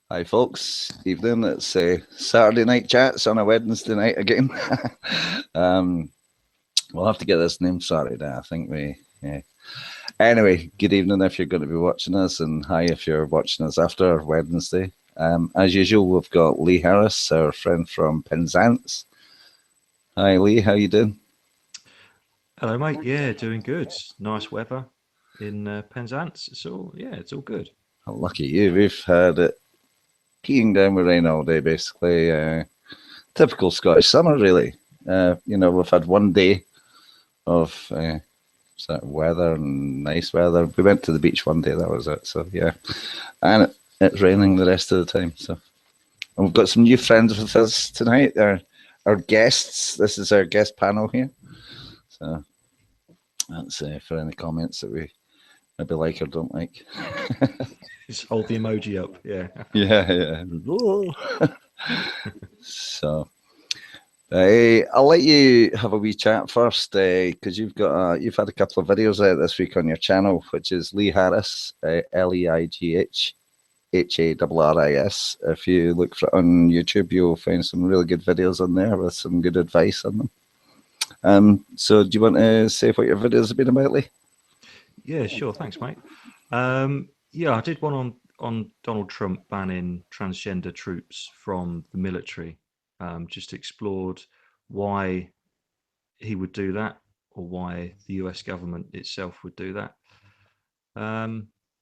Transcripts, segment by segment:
Hi folks, evening. It's Saturday night chats on a Wednesday night again. We'll have to get this name sorted. I think yeah. Anyway, good evening if you're going to be watching us, and hi if you're watching us after Wednesday. As usual, we've got Leigh Harris, our friend from Penzance. Hi Leigh, how you doing? Hello, mate. Yeah, doing good. Nice weather in Penzance. It's all good. Oh, lucky you. We've had it peeing down with rain all day, basically. Typical Scottish summer, really. We've had one day of sort of weather and nice weather. We went to the beach one day, that was it. So yeah, and it's raining the rest of the time. So and we've got some new friends with us tonight. They're our guests. This is our guest panel here. So that's for any comments that we maybe like or don't like. Just hold the emoji up. Yeah. Yeah. So I'll let you have a wee chat first, because you've had a couple of videos out this week on your channel, which is Leigh Harris, Leigh Harris. If you look for it on YouTube, you'll find some really good videos on there with some good advice on them. So do you want to say what your videos have been about, Leigh? Yeah, sure. Thanks, mate. Yeah, I did one on Donald Trump banning transgender troops from the military. Just explored why he would do that, or why the US government itself would do that.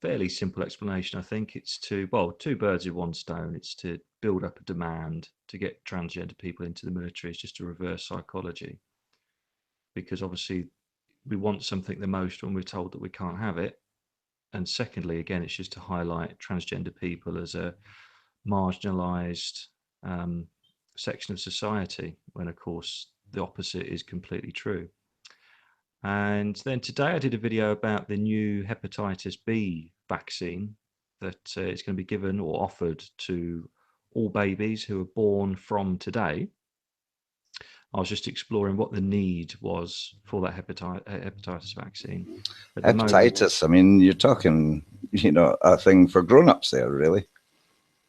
Fairly simple explanation, I think. It's two birds with one stone. It's to build up a demand to get transgender people into the military. It's just a reverse psychology, because obviously we want something the most when we're told that we can't have it. And secondly, again, it's just to highlight transgender people as a marginalized section of society, when of course the opposite is completely true. And then today I did a video about the new hepatitis B vaccine that is going to be given or offered to all babies who are born from today. I was just exploring what the need was for that hepatitis vaccine. At the Hepatitis, I mean, you're talking, a thing for grown-ups there, really.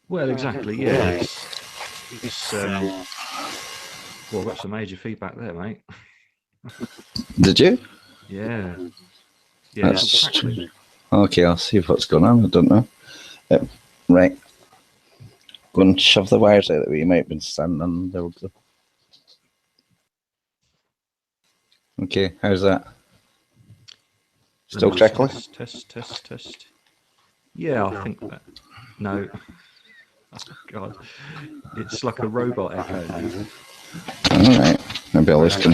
Well, exactly, yeah. It's well, I've got some major feedback there, mate. Did you? Yeah. Yeah, it's all crackly. Okay, I'll see what's going on. I don't know. Right. Go and shove the wires out that way. You might have been standing on there. Okay, how's that? Still crackling? Test. Yeah, I think that. No. Oh, God. It's like a robot echo now. All right. Maybe I'll listen.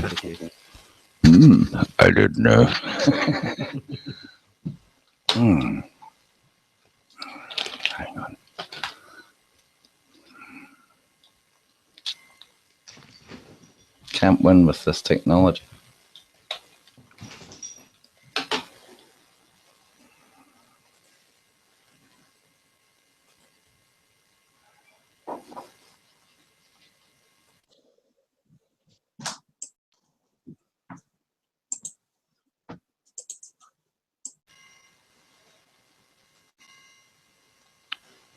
I didn't know. Hang on. Can't win with this technology.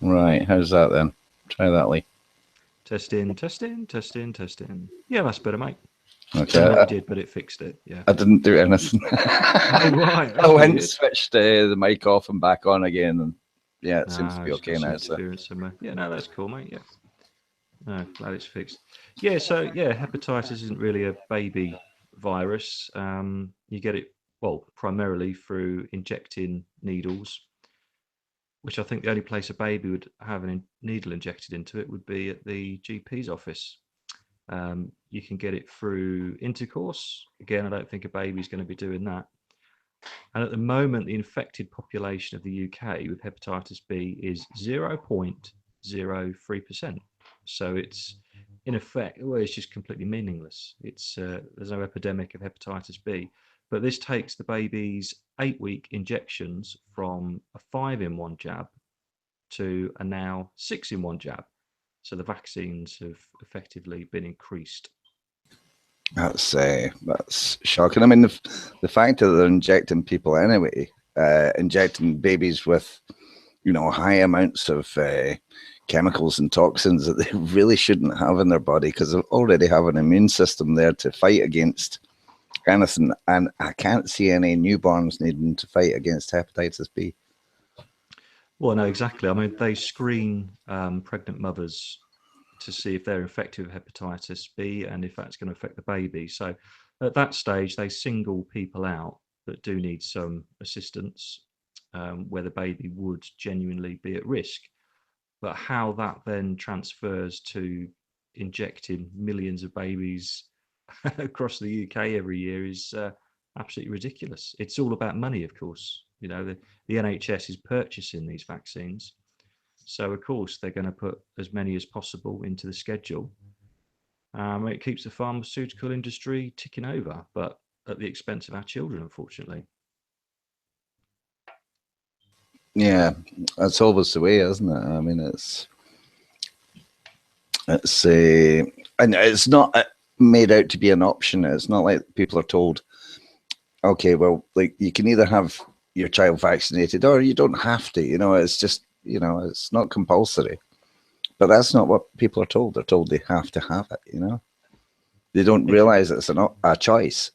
Right, how's that then? Try that, Leigh. Testing. Yeah, that's better, mate. Okay. I never did, but it fixed it. Yeah. I didn't do anything. Oh, right. I went and switched the mic off and back on again, and yeah, it seems to be okay now. So. Yeah, no, that's cool, mate. Yeah. No, glad it's fixed. Yeah, so yeah, hepatitis isn't really a baby virus. You get it, well, primarily through injecting needles, which I think the only place a baby would have a needle injected into it would be at the GP's office. You can get it through intercourse. Again, I don't think a baby's going to be doing that. And at the moment, the infected population of the UK with hepatitis B is 0.03%. So it's, in effect, well, it's just completely meaningless. It's there's no epidemic of hepatitis B. But this takes the baby's 8-week injections from a 5-in-1 jab to a now 6-in-1 jab. So the vaccines have effectively been increased. That's shocking. I mean, the fact that they're injecting people anyway, injecting babies with, high amounts of chemicals and toxins that they really shouldn't have in their body because they already have an immune system there to fight against anything. And I can't see any newborns needing to fight against hepatitis B. Well, no, exactly. I mean, they screen pregnant mothers to see if they're infected with hepatitis B and if that's going to affect the baby. So at that stage, they single people out that do need some assistance, where the baby would genuinely be at risk. But how that then transfers to injecting millions of babies across the UK every year is absolutely ridiculous. It's all about money, of course. You know, the NHS is purchasing these vaccines. So, of course, they're going to put as many as possible into the schedule. It keeps the pharmaceutical industry ticking over, but at the expense of our children, unfortunately. Yeah, that's always the way, isn't it? I mean, it's and it's not made out to be an option. It's not like people are told, okay, well, like you can either have your child vaccinated or you don't have to. You know, it's just, you know, it's not compulsory. But that's not what people are told. They're told they have to have it. You know, they don't realize it's a choice.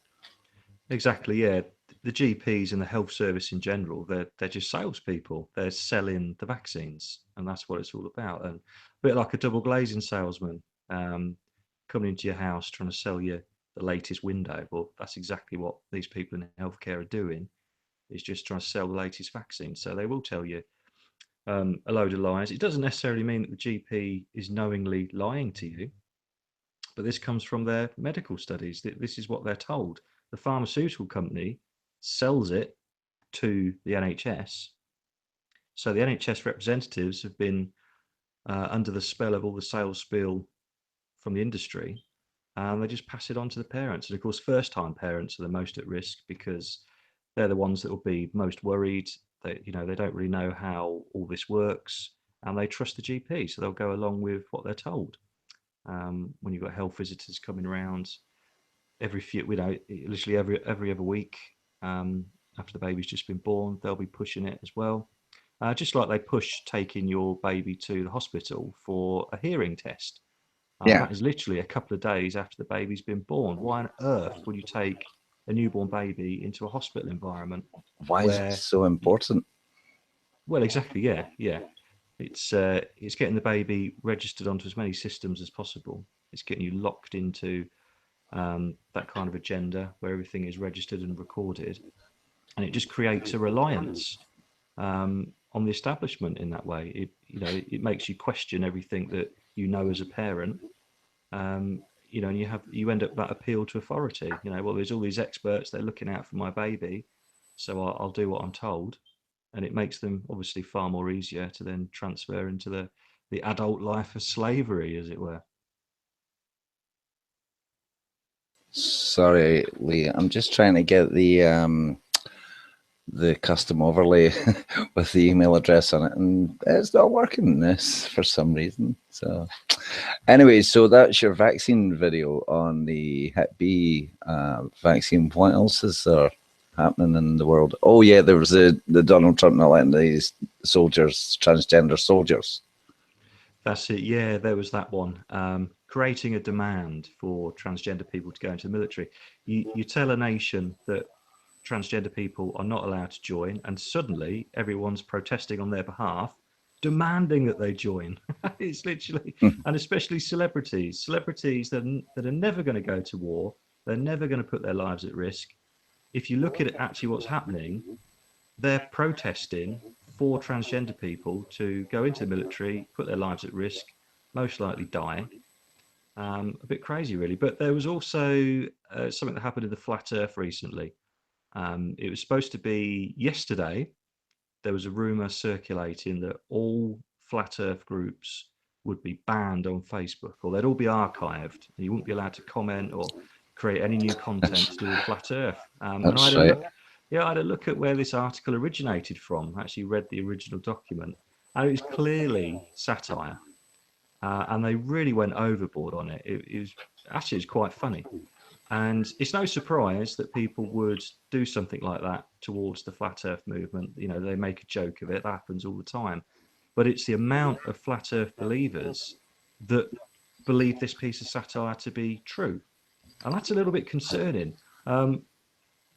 Exactly, yeah. The GPs and the health service in general, they're just salespeople. They're selling the vaccines, and that's what it's all about. And a bit like a double glazing salesman coming into your house trying to sell you the latest window. Well, that's exactly what these people in healthcare are doing. Is just trying to sell the latest vaccine. So they will tell you a load of lies. It doesn't necessarily mean that the GP is knowingly lying to you, but this comes from their medical studies. This is what they're told. The pharmaceutical company sells it to the NHS. So the NHS representatives have been under the spell of all the sales spiel from the industry, and they just pass it on to the parents. And of course, first-time parents are the most at risk because they're the ones that will be most worried. They, you know, they don't really know how all this works, and they trust the GP, so they'll go along with what they're told. When you've got health visitors coming around every few, you know, literally every other week, after the baby's just been born, they'll be pushing it as well. Just like they push taking your baby to the hospital for a hearing test. Yeah. That is literally a couple of days after the baby's been born. Why on earth would you take a newborn baby into a hospital environment Why is it where, so important? well, exactly, yeah, yeah. It's getting the baby registered onto as many systems as possible. It's getting you locked into that kind of agenda where everything is registered and recorded, and it just creates a reliance on the establishment in that way. It makes you question everything that you know as a parent. And you end up that appeal to authority. Well, there's all these experts, they're looking out for my baby, so I'll do what I'm told, and it makes them obviously far more easier to then transfer into the adult life of slavery, as it were. Sorry, Lee. I'm just trying to get the custom overlay with the email address on it, and it's not working this for some reason. So anyway, so that's your vaccine video on the Hep B vaccine. What else is there happening in the world? Oh yeah, there was the Donald Trump not letting these soldiers, transgender soldiers. That's it. Yeah, there was that one. Creating a demand for transgender people to go into the military. You tell a nation that transgender people are not allowed to join, and suddenly everyone's protesting on their behalf, demanding that they join. It's literally, and especially celebrities that are never going to go to war. They're never going to put their lives at risk. If you look at it, actually what's happening, they're protesting for transgender people to go into the military, put their lives at risk, most likely die. A bit crazy, really. But there was also something that happened in the flat Earth recently. It was supposed to be yesterday. There was a rumor circulating that all flat Earth groups would be banned on Facebook, or they'd all be archived, and you wouldn't be allowed to comment or create any new content to do with flat Earth. And I That's had a right. look. Yeah, I had a look at where this article originated from. I actually read the original document, and it was clearly satire. And they really went overboard on it. It was quite funny. And it's no surprise that people would do something like that towards the flat Earth movement. They make a joke of it. That happens all the time. but it's the amount of flat Earth believers that believe this piece of satire to be true, and that's a little bit concerning. And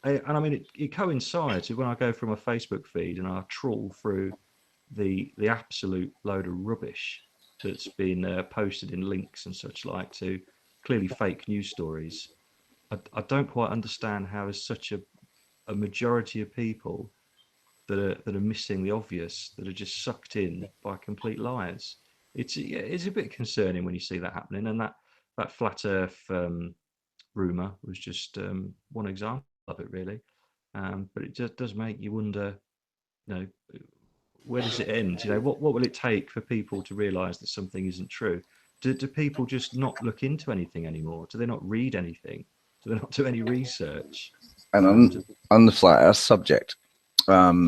I mean, it coincides with when I go through my Facebook feed and I trawl through the absolute load of rubbish that's been posted in links and such like to clearly fake news stories. I don't quite understand how there's such a majority of people that are missing the obvious, that are just sucked in by complete liars. It's a bit concerning when you see that happening, and that flat Earth rumor was just one example of it, really. But it just does make you wonder, you know, where does it end? You know, what will it take for people to realise that something isn't true? Do people just not look into anything anymore? Do they not read anything? Do they not do any research? And on the flat Earth subject, a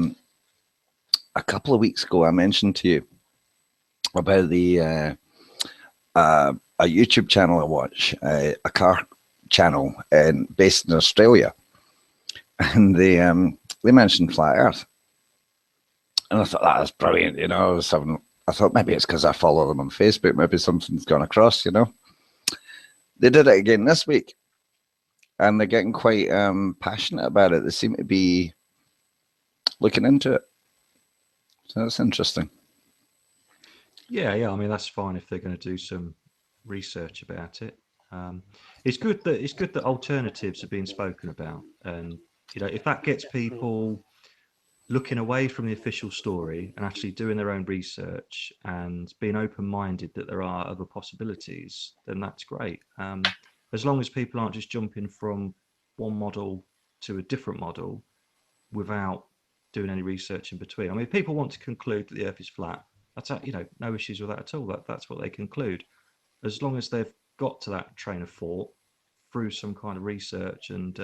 couple of weeks ago, I mentioned to you about a YouTube channel I watch, a car channel based in Australia, and they mentioned flat Earth, and I thought that was brilliant. You know, I thought maybe it's because I follow them on Facebook, maybe something's gone across. You know, they did it again this week, and they're getting quite passionate about it. They seem to be looking into it, so that's interesting. Yeah. I mean, that's fine if they're going to do some research about it. It's good that alternatives are being spoken about, and you know, if that gets people looking away from the official story and actually doing their own research and being open-minded that there are other possibilities, then that's great. As long as people aren't just jumping from one model to a different model without doing any research in between. I mean, if people want to conclude that the Earth is flat, that's, you know, no issues with that at all. That's what they conclude, as long as they've got to that train of thought through some kind of research and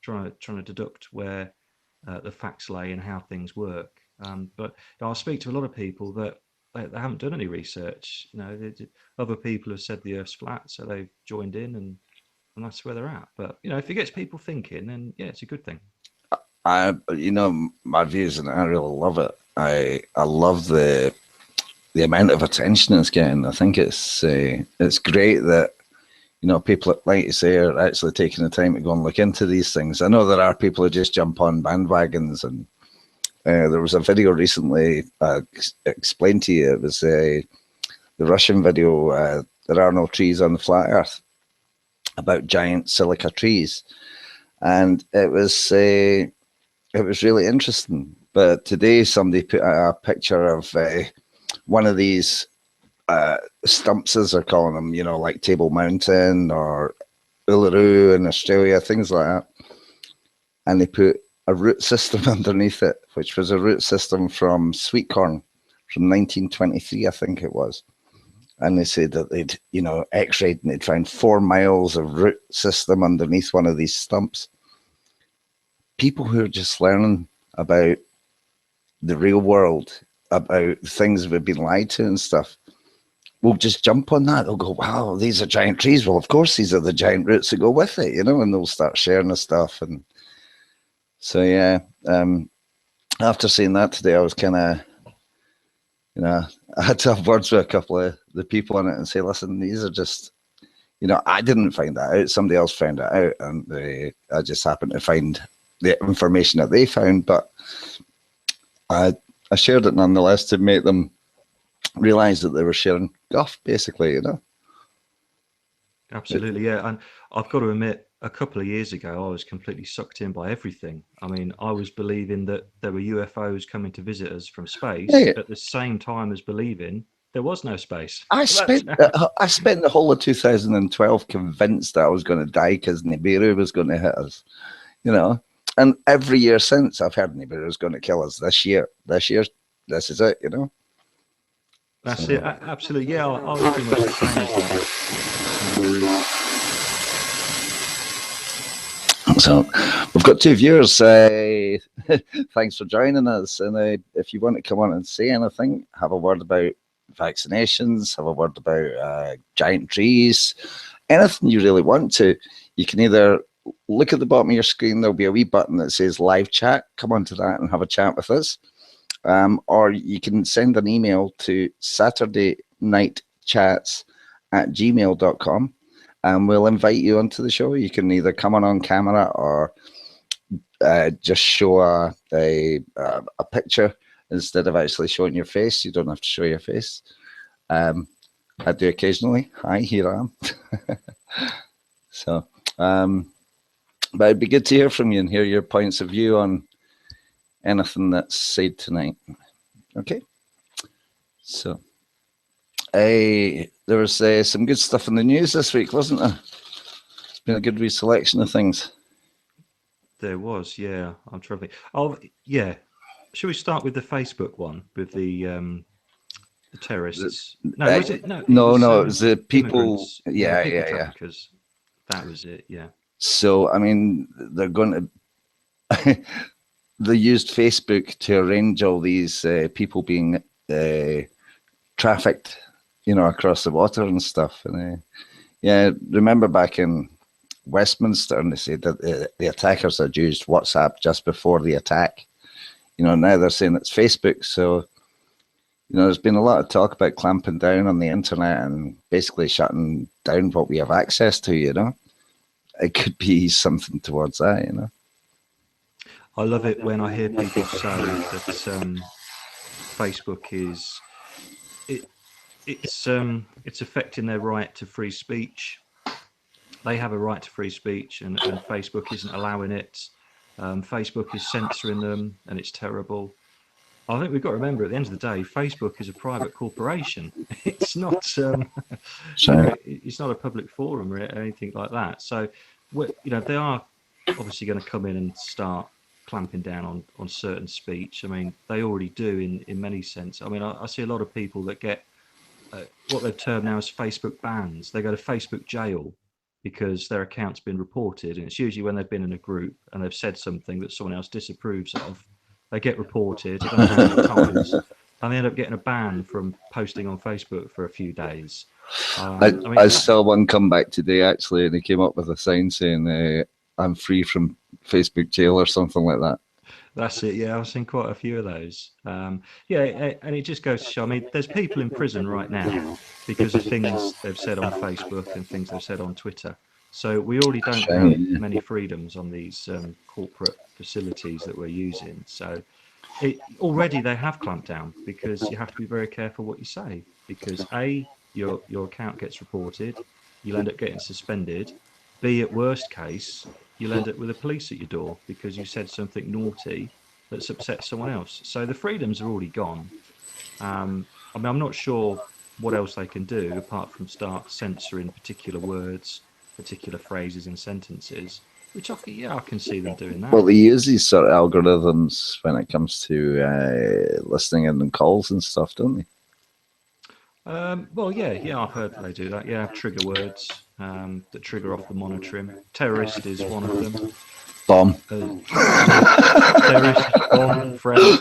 trying to deduct where the facts lay and how things work. But you know, I speak to a lot of people that they haven't done any research. You know, other people have said the Earth's flat, so they've joined in, and that's where they're at. But you know, if it gets people thinking, then yeah, it's a good thing. You know, my views, and I really love it. I love the amount of attention it's getting. I think it's great that, you know, people, like you say, are actually taking the time to go and look into these things. I know there are people who just jump on bandwagons, and there was a video recently explained to you. It was the Russian video, There Are No Trees on the Flat Earth, about giant silica trees. And it was really interesting. But today somebody put a picture of one of these stumps, as they're calling them, you know, like Table Mountain or Uluru in Australia, things like that. And they put a root system underneath it, which was a root system from sweet corn from 1923, I think it was. And they said that they'd, you know, x-rayed and they'd found 4 miles of root system underneath one of these stumps. People who are just learning about the real world, about things we've been lied to and stuff, will just jump on that. They'll go, wow, these are giant trees. Well, of course, these are the giant roots that go with it, you know, and they'll start sharing the stuff. And so, yeah, after seeing that today, I was kind of, you know, I had to have words with a couple of the people on it and say, listen, these are just, you know, I didn't find that out. Somebody else found it out, and I just happened to find the information that they found, but I shared it nonetheless to make them realize that they were sharing guff, basically, you know. Absolutely, yeah. And I've got to admit, a couple of years ago, I was completely sucked in by everything. I mean, I was believing that there were UFOs coming to visit us from space at the same time as believing there was no space. I spent the whole of 2012 convinced that I was going to die because Nibiru was going to hit us, you know. And every year since, I've heard Nibiru is going to kill us this year. This is it, you know. That's it. Absolutely, yeah. I was pretty much the same as that. So we've got 2 viewers. Thanks for joining us. And if you want to come on and say anything, have a word about vaccinations, have a word about giant trees, anything you really want to, you can either look at the bottom of your screen. There'll be a wee button that says live chat. Come onto that and have a chat with us. or you can send an email to saturdaynightchats@gmail.com, and we'll invite you onto the show. You can either come on camera or just show a picture instead of actually showing your face. You don't have to show your face. I do occasionally. Hi, here I am. So, but it'd be good to hear from you and hear your points of view on anything that's said tonight. Okay. So, there was some good stuff in the news this week, wasn't there? It's been a good wee selection of things. There was, yeah. I'm trying to think. Oh, yeah. Should we start with the Facebook one with the terrorists? No, was it? No, it was the people. Yeah, Yeah, people traffickers. That was it. Yeah. So, I mean, they're going to. They used Facebook to arrange all these people being trafficked, across the water and stuff. And yeah, remember back in Westminster, and they said that the attackers had used WhatsApp just before the attack. Now they're saying it's Facebook. So, there's been a lot of talk about clamping down on the internet and basically shutting down what we have access to. It could be something towards that. I love it when I hear people say that Facebook is it's affecting their right to free speech. They have a right to free speech, and Facebook isn't allowing it. Facebook is censoring them, and it's terrible. I think we've got to remember at the end of the day, Facebook is a private corporation. It's not, it's not a public forum or anything like that. So, they are obviously going to come in and start clamping down on certain speech. I mean, they already do in many sense. I mean, I see a lot of people that get what they've termed now as Facebook bans. They go to Facebook jail because their account's been reported, and it's usually when they've been in a group and they've said something that someone else disapproves of. They get reported, I don't know how many times, and they end up getting a ban from posting on Facebook for a few days. I saw one come back today, actually, and he came up with a sign saying, I'm free from Facebook jail or something like that. That's it, yeah. I've seen quite a few of those. Yeah, and it just goes to show, I mean, there's people in prison right now because of things they've said on Facebook and things they've said on Twitter. So we already don't have many freedoms on these corporate facilities that we're using. So already they have clamped down because you have to be very careful what you say, because A, your account gets reported, you'll end up getting suspended. B, at worst case, you'll end up with the police at your door because you said something naughty that's upset someone else. So the freedoms are already gone. I mean, I'm not sure what else they can do apart from start censoring particular words, particular phrases and sentences, which I can see them doing that. Well, they use these sort of algorithms when it comes to listening in on calls and stuff, don't they? Well, yeah, I've heard they do that. Yeah, trigger words that trigger off the monitoring. Terrorist is one of them. Bomb. Terrorist, bomb, friend,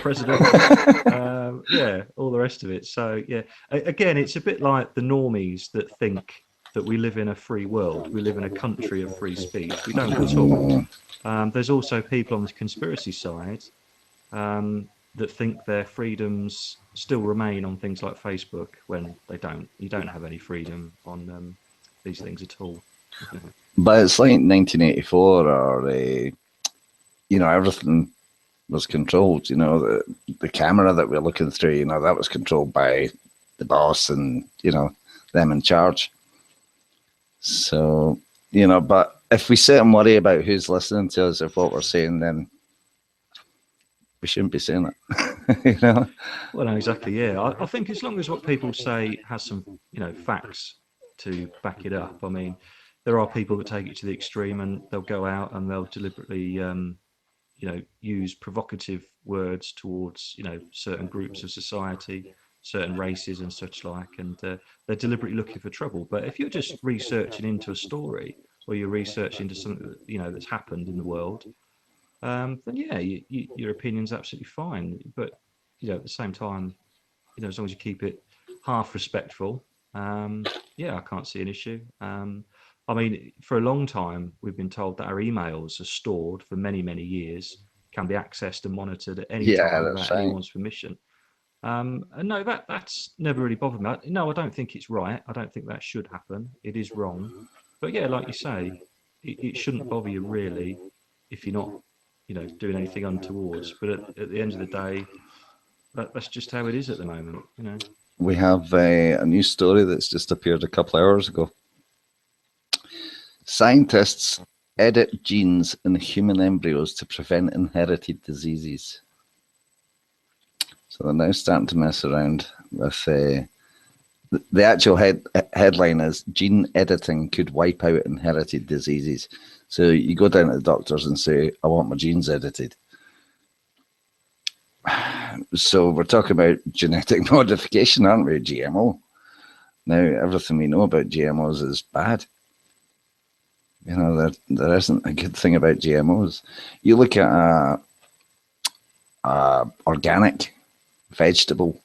president. Yeah, all the rest of it. So, yeah, again, it's a bit like the normies that think that we live in a free world. We live in a country of free speech. We don't at all. There's also people on the conspiracy side that think their freedoms still remain on things like Facebook when they don't. You don't have any freedom on these things at all. But it's like 1984, or everything was controlled. The camera that we're looking through, that was controlled by the boss and them in charge. So but if we sit and worry about who's listening to us, if what we're saying, then we shouldn't be saying it. Well, no, exactly. Yeah, I think as long as what people say has some, facts to back it up. I mean, there are people that take it to the extreme and they'll go out and they'll deliberately, use provocative words towards, certain groups of society, certain races and such like, and they're deliberately looking for trouble. But if you're just researching into a story or you're researching into something, that's happened in the world, then yeah, your opinion's absolutely fine. But at the same time, as long as you keep it half respectful, yeah, I can't see an issue. I mean, for a long time, we've been told that our emails are stored for many, many years can be accessed and monitored at any Yeah, time that's without right. anyone's permission. And no, that's never really bothered me. No, I don't think it's right. I don't think that should happen. It is wrong. But yeah, like you say, it shouldn't bother you really if you're not, doing anything untowards. But at the end of the day, that's just how it is at the moment. We have a new story that's just appeared a couple of hours ago. Scientists edit genes in human embryos to prevent inherited diseases. So they're now starting to mess around with the actual headline is gene editing could wipe out inherited diseases. So you go down to the doctors and say, I want my genes edited. So we're talking about genetic modification, aren't we? GMO. Now, everything we know about GMOs is bad. There isn't a good thing about GMOs. You look at a organic vegetable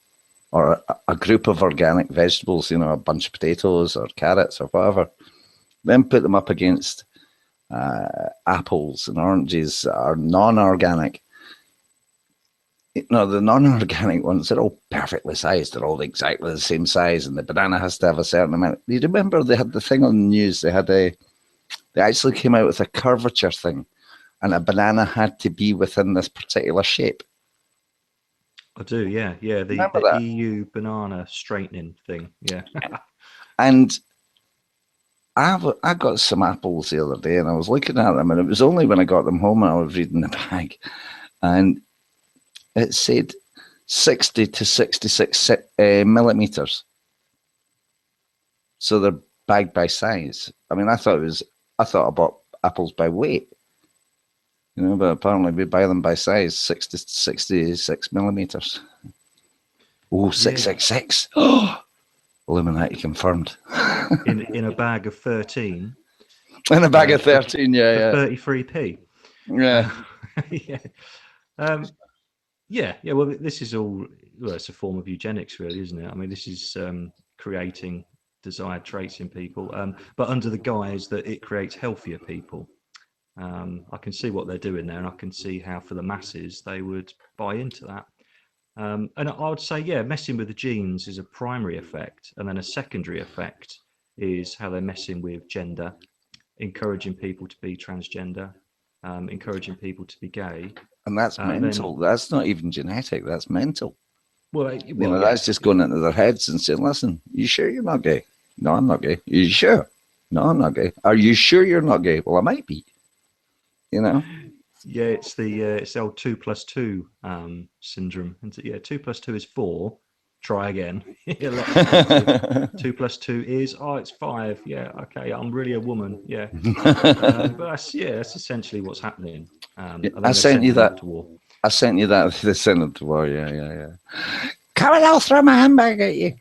or a group of organic vegetables, a bunch of potatoes or carrots or whatever, then put them up against apples and oranges that are non-organic. The non-organic ones are all perfectly sized. They're all exactly the same size, and the banana has to have a certain amount. You remember they had the thing on the news? They actually came out with a curvature thing, and a banana had to be within this particular shape. I do, yeah. The EU banana straightening thing, yeah. And I got some apples the other day, and I was looking at them, and it was only when I got them home and I was reading the bag, and it said 60 to 66 millimeters. So they're bagged by size. I mean, I thought I bought apples by weight, but apparently we buy them by size, 60 to 66 millimeters. Oh, 666. Oh, Illuminati confirmed. in a bag of 13. In a bag of 13, yeah. 33p. Yeah. Yeah. Well, this is all. Well, it's a form of eugenics, really, isn't it? I mean, this is creating desired traits in people, but under the guise that it creates healthier people. I can see what they're doing there, and I can see how, for the masses, they would buy into that. And I would say, messing with the genes is a primary effect, and then a secondary effect is how they're messing with gender, encouraging people to be transgender, encouraging people to be gay. And that's mental. That's not even genetic. That's mental. Well, that's just going into their heads and saying, listen, you sure you're not gay? No, I'm not gay. Are you sure? No, I'm not gay. Are you sure you're not gay? Well, I might be. Yeah, it's the old 2 + 2 syndrome. And 2 + 2 is 4. Try again. 2 + 2 is it's 5. Yeah, okay, I'm really a woman. Yeah, but that's essentially what's happening. I sent you that. I sent you that. They sent them to war. Yeah. Come on, I'll throw my handbag at you.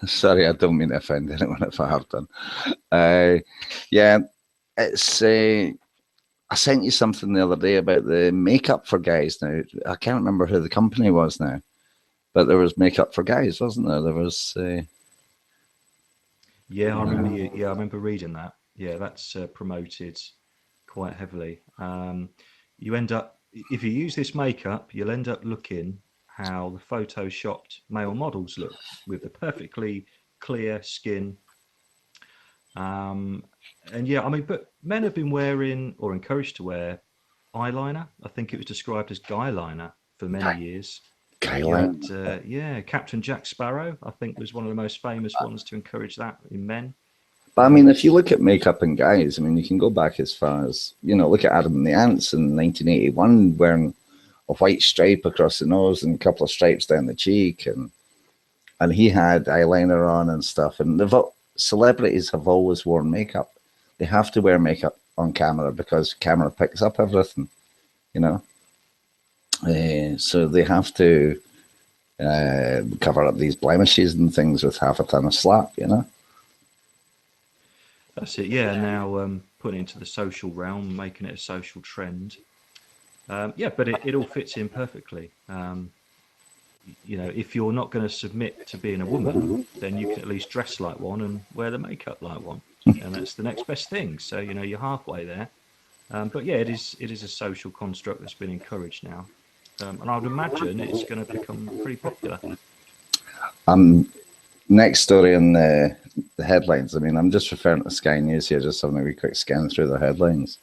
Sorry, I don't mean to offend anyone if I have done. It's I sent you something the other day about the makeup for guys. Now I can't remember who the company was now, but there was makeup for guys, wasn't there? There was. I remember. I remember reading that. Yeah, that's promoted quite heavily. You end up, if you use this makeup, you'll end up looking how the photoshopped male models look, with the perfectly clear skin. But men have been wearing, or encouraged to wear, eyeliner. I think it was described as guyliner for many years. Guyliner. Captain Jack Sparrow, I think, was one of the most famous ones to encourage that in men. But I mean, if you look at makeup in guys, I mean, you can go back as far as, look at Adam and the Ants in 1981 wearing a white stripe across the nose and a couple of stripes down the cheek, and he had eyeliner on and stuff. And celebrities have always worn makeup. They have to wear makeup on camera because camera picks up everything, so they have to cover up these blemishes and things with half a ton of slap, That's it. Yeah. Now putting it into the social realm, making it a social trend. But it all fits in perfectly. If you're not going to submit to being a woman, then you can at least dress like one and wear the makeup like one, and that's the next best thing. So you're halfway there. But yeah, it is a social construct that's been encouraged now, and I would imagine it's going to become pretty popular. Next story in the headlines. I mean, I'm just referring to Sky News here, just having a wee quick scan through the headlines.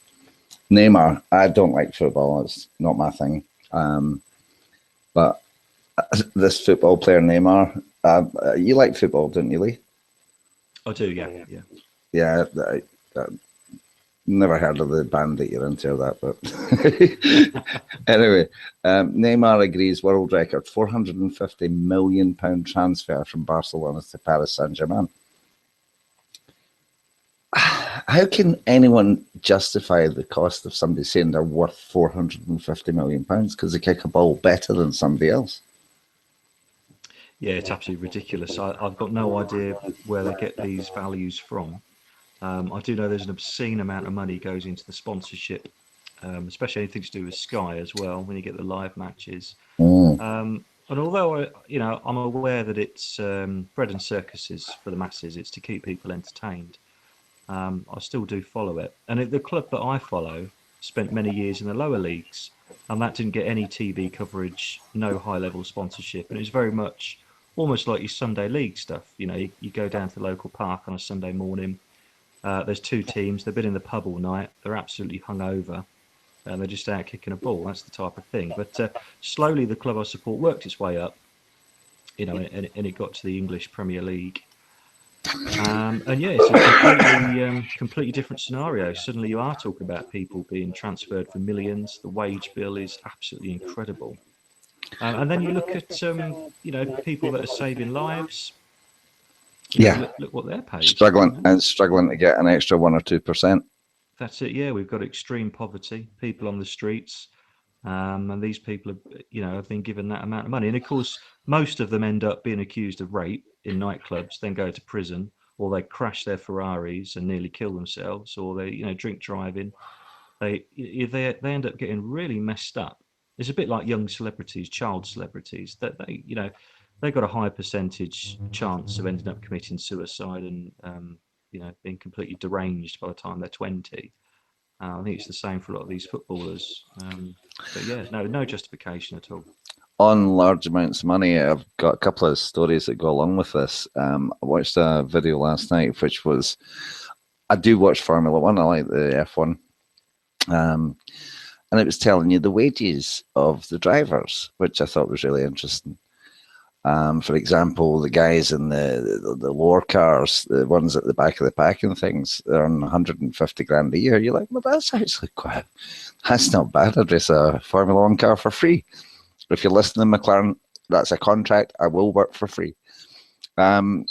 Neymar, I don't like football. It's not my thing. But this football player, Neymar, you like football, don't you, Lee? I do, yeah. Yeah, never heard of the band that you're into or that, but anyway, Neymar agrees world record £450 million transfer from Barcelona to Paris Saint-Germain. How can anyone justify the cost of somebody saying they're worth £450 million because they kick a ball better than somebody else? Yeah, it's absolutely ridiculous. I've got no idea where they get these values from. I do know there's an obscene amount of money goes into the sponsorship, especially anything to do with Sky as well, when you get the live matches. And although I'm aware that it's bread and circuses for the masses, it's to keep people entertained. I still do follow it, and the club that I follow spent many years in the lower leagues, and that didn't get any TV coverage, no high-level sponsorship, and it was very much almost like your Sunday league stuff. You go down to the local park on a Sunday morning. There's two teams. They've been in the pub all night. They're absolutely hungover. And they're just out kicking a ball. That's the type of thing. But slowly, the club I support worked its way up, and it got to the English Premier League. And yeah, it's a completely different scenario. Suddenly, you are talking about people being transferred for millions. The wage bill is absolutely incredible. And then you look at people that are saving lives. Look what they're paid. Struggling to get an extra 1 or 2%. That's it. Yeah, we've got extreme poverty, people on the streets, and these people have been given that amount of money. And of course, most of them end up being accused of rape in nightclubs, then go to prison, or they crash their Ferraris and nearly kill themselves, or they drink driving. They end up getting really messed up. It's a bit like young celebrities, child celebrities, that they've got a high percentage chance of ending up committing suicide and being completely deranged by the time they're 20. I think it's the same for a lot of these footballers. But yeah, no justification at all. On large amounts of money, I've got a couple of stories that go along with this. I watched a video last night, which was, I do watch Formula One. I like the F1. And it was telling you the wages of the drivers, which I thought was really interesting. For example, the guys in the lower cars, the ones at the back of the pack and things, they're on 150 grand a year. You're like, well, that's actually that's not bad. I'd race a Formula One car for free. If you're listening, McLaren, that's a contract. I will work for free. You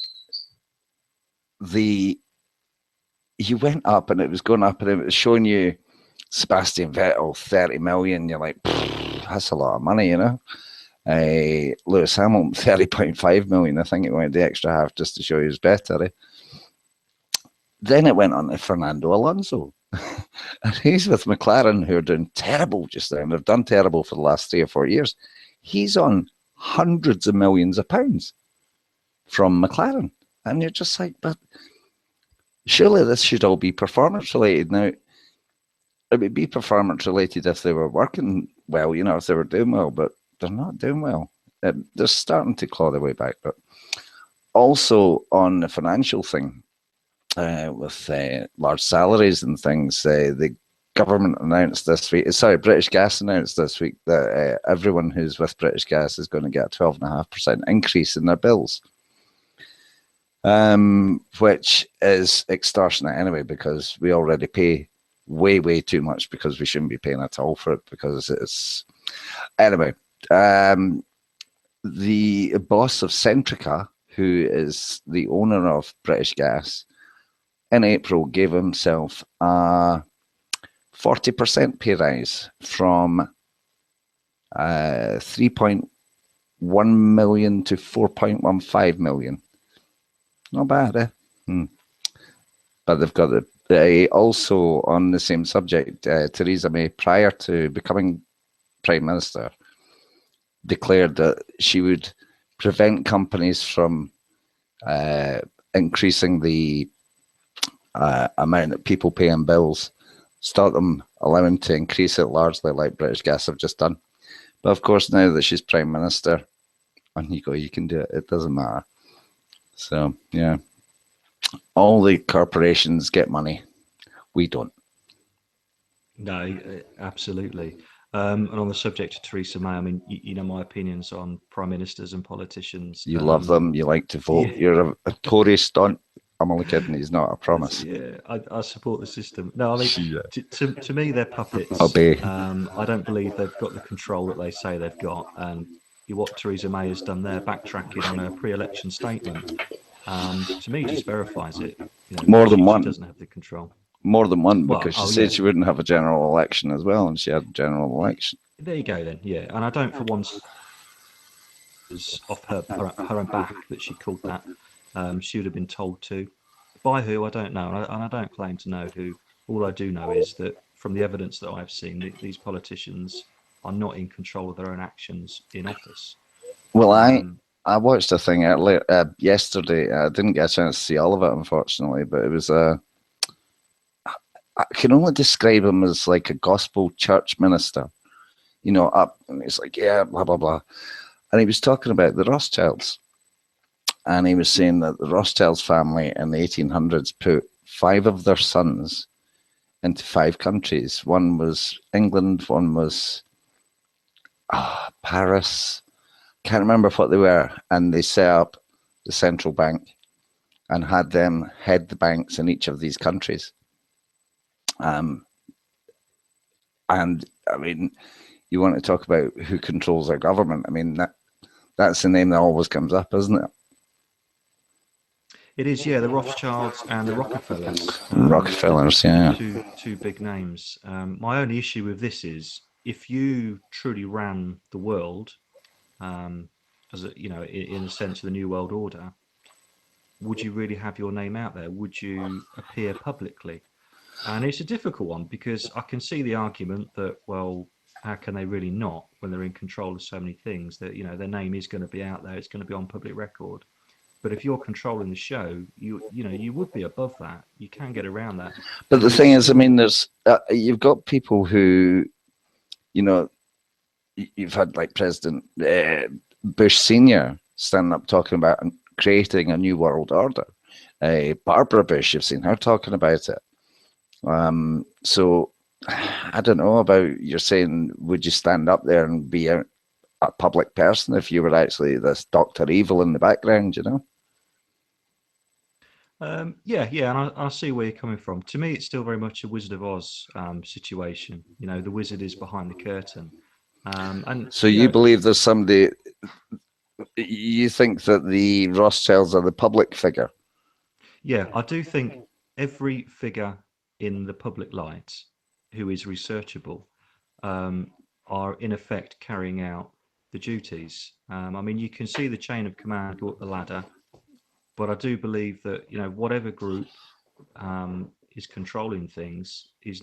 went up and it was going up and it was showing you Sebastian Vettel, 30 million. You're like, that's a lot of money, Lewis Hamilton, 30.5 million. I think it went the extra half just to show you he was better. Then it went on to Fernando Alonso. And he's with McLaren, who are doing terrible just now. And they've done terrible for the last 3 or 4 years. He's on hundreds of millions of pounds from McLaren. And you're just like, but surely this should all be performance related. Now, it would be performance related if they were working well, if they were doing well, but they're not doing well. They're starting to claw their way back. But also on the financial thing, with large salaries and things, the government announced this week, British Gas announced this week that everyone who's with British Gas is going to get a 12.5% increase in their bills. Which is extortionate anyway, because we already pay way, way too much because we shouldn't be paying at all for it because it's... Anyway, the boss of Centrica, who is the owner of British Gas, in April gave himself a 40% pay rise from 3.1 million to 4.15 million. Not bad, eh? But they've got also on the same subject, Theresa May, prior to becoming Prime Minister, declared that she would prevent companies from increasing the amount that people pay in bills stop them allowing to increase it largely like British Gas have just done. But of course, now that she's Prime Minister, and you can do it, it doesn't matter. So, yeah. All the corporations get money. We don't. No, absolutely. And on the subject of Theresa May, I mean, you know my opinions on prime ministers and politicians. You love them. You like to vote. Yeah. You're a Tory stunt. I'm only kidding. He's not, I promise. Yeah, I support the system. No, I mean, Yeah. to me, they're puppets. Obey. I don't believe they've got the control that they say they've got. And what Theresa May has done there, backtracking on her pre-election statement, to me, just verifies it. You know, More than one. She doesn't have the control. More than one, because she said she wouldn't have a general election as well, and she had a general election. There you go, then. Yeah, and I don't for once off her own back that she called that. She would have been told to. By who, I don't know, and I don't claim to know who. All I do know is that from the evidence that I've seen, these politicians are not in control of their own actions in office. Well, I watched a thing earlier yesterday. I didn't get a chance to see all of it, unfortunately, but it was I can only describe him as like a gospel church minister, you know, up, and he's like, yeah, blah, blah, blah. And he was talking about the Rothschilds. And he was saying that the Rothschilds family in the 1800s put 5 of their sons into 5 countries. One was England, one was Paris. Can't remember what they were. And they set up the central bank and had them head the banks in each of these countries. And I mean, you want to talk about who controls our government. I mean, that's the name that always comes up, isn't it? It is, yeah, the Rothschilds and the Rockefellers. Rockefellers, yeah. Two big names. My only issue with this is if you truly ran the world, as a, you know, in a sense of the New World Order, would you really have your name out there? Would you appear publicly? And it's a difficult one because I can see the argument that, well, how can they really not when they're in control of so many things? That, you know, their name is going to be out there, it's going to be on public record. But if you're controlling the show, you know, you would be above that. You can get around that. But the thing is, I mean, there's you've got people who, you know, you've had like President Bush Senior standing up talking about creating a new world order. Barbara Bush, you've seen her talking about it. So I don't know about, you're saying, would you stand up there and be a public person if you were actually this Dr. Evil in the background, you know? Yeah, and I see where you're coming from. To me, it's still very much a Wizard of Oz situation. You know, the wizard is behind the curtain. And so you believe there's somebody, you think that the Rothschilds are the public figure? Yeah, I do think every figure in the public light who is researchable are in effect carrying out the duties. I mean, you can see the chain of command go up the ladder, but I do believe that, you know, whatever group is controlling things is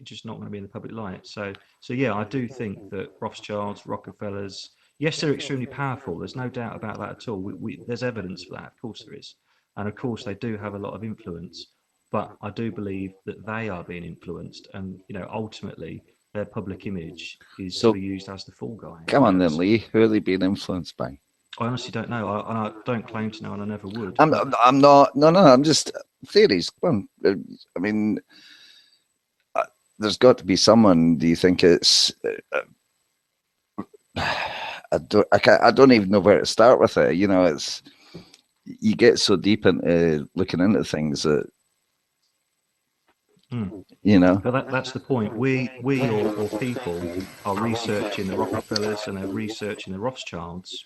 just not going to be in the public light. So yeah, I do think that Rothschilds, Rockefellers, yes, they're extremely powerful. There's no doubt about that at all. There's evidence for that, of course there is, and of course they do have a lot of influence. But I do believe that they are being influenced, and, you know, ultimately their public image is to be used as the fall guy. Come on then, Lee. Who are they being influenced by? I honestly don't know. I don't claim to know, and I never would. I'm not. No. I'm just theories. Come on. I mean, there's got to be someone. Do you think it's? I don't even know where to start with it. You know, it's, you get so deep into looking into things that. You know, but that's the point. We or people are researching the Rockefellers and they're researching the Rothschilds.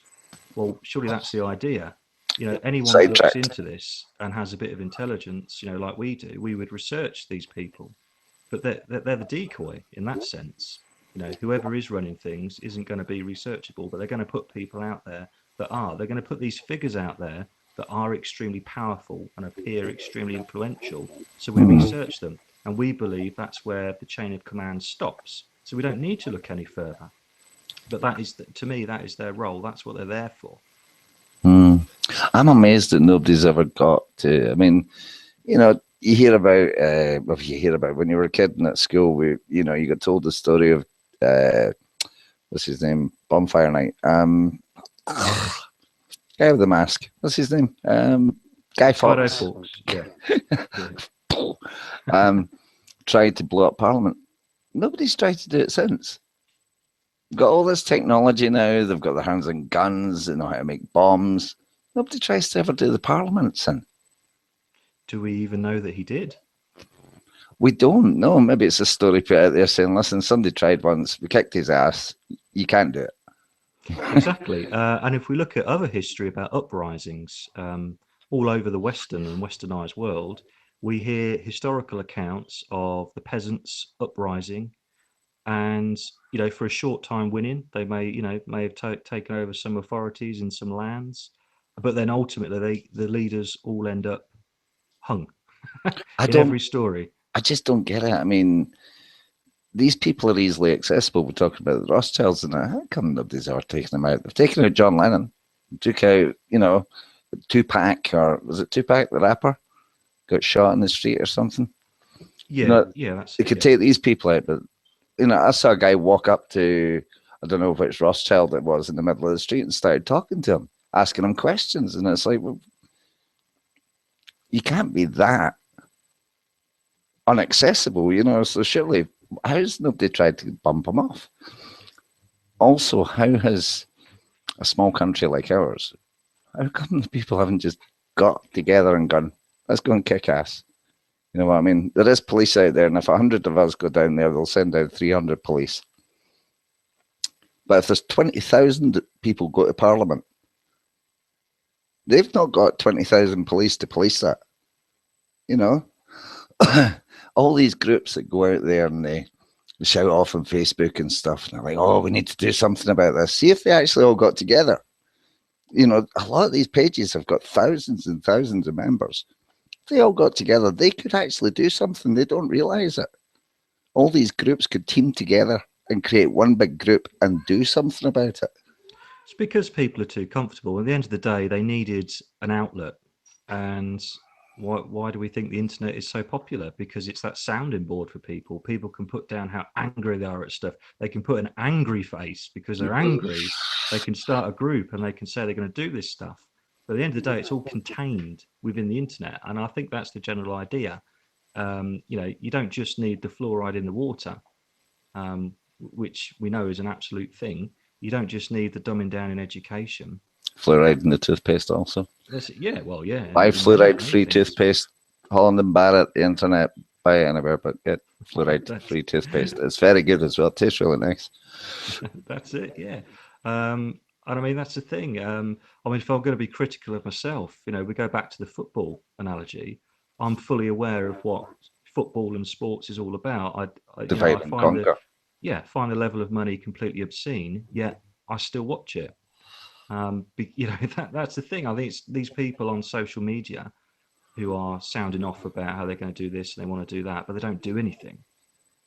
Well, surely that's the idea. You know, anyone who looks into this and has a bit of intelligence, you know, like we do, we would research these people. But they're the decoy in that sense. You know, whoever is running things isn't going to be researchable, but they're going to put people out there that are. They're going to put these figures out there that are extremely powerful and appear extremely influential. So we research them. And we believe that's where the chain of command stops. So we don't need to look any further. But that is, to me, that is their role. That's what they're there for. I'm amazed that nobody's ever got to. I mean, you know, you hear about, well, you hear about when you were a kid and at school, you know, you got told the story of, what's his name? Bonfire Night. Guy with the mask. What's his name? Guy Guido Fawkes. Fawkes, yeah. Tried to blow up Parliament. Nobody's tried to do it since. Got all this technology now. They've got their hands on guns. They know how to make bombs. Nobody tries to ever do the Parliament sin. Do we even know that he did? We don't know. Maybe it's a story put out there saying, listen, somebody tried once. We kicked his ass. You can't do it. Exactly. And if we look at other history about uprisings all over the Western and westernized world, we hear historical accounts of the peasants uprising, and you know, for a short time winning. They may have taken over some authorities in some lands, but then ultimately the leaders all end up hung in every story. I just don't get it. I mean, these people are easily accessible. We're talking about the Rothschilds and that. How come nobody's ever taken them out? They've taken out John Lennon, took out, you know, Tupac, or was it Tupac, the rapper? Got shot in the street or something. Yeah, you know, yeah, that's they could take these people out, but you know, I saw a guy walk up to, I don't know which Rothschild it was, in the middle of the street and started talking to him, asking him questions, and it's like, well, you can't be that unaccessible, you know. So surely, how's nobody tried to bump him off? Also, how has a small country like ours, how come the people haven't just got together and gone, let's go and kick ass? You know what I mean? There is police out there, and if 100 of us go down there, they'll send out 300 police. But if there's 20,000 people go to Parliament, they've not got 20,000 police to police that. You know? All these groups that go out there and they shout off on Facebook and stuff, and they're like, oh, we need to do something about this. See if they actually all got together. You know, a lot of these pages have got thousands and thousands of members. If they all got together, they could actually do something. They don't realize it. All these groups could team together and create one big group and do something about it. It's because people are too comfortable. At the end of the day, they needed an outlet. And why do we think the internet is so popular? Because it's that sounding board for people. People can put down how angry they are at stuff. They can put an angry face because they're angry. They can start a group and they can say they're going to do this stuff. But at the end of the day, it's all contained within the internet. And I think that's the general idea. You know, you don't just need the fluoride in the water, which we know is an absolute thing. You don't just need the dumbing down in education. Fluoride in the toothpaste also. Yeah, well, yeah. Buy fluoride-free toothpaste. Holland and Barrett, the internet, buy it anywhere, but get fluoride-free toothpaste. It's very good as well. It tastes really nice. That's it, yeah. And I mean, that's the thing. I mean, if I'm going to be critical of myself, you know, we go back to the football analogy. I'm fully aware of what football and sports is all about. Divide and conquer. Find the level of money completely obscene, yet I still watch it. You know, that's the thing. I think it's these people on social media who are sounding off about how they're going to do this and they want to do that, but they don't do anything.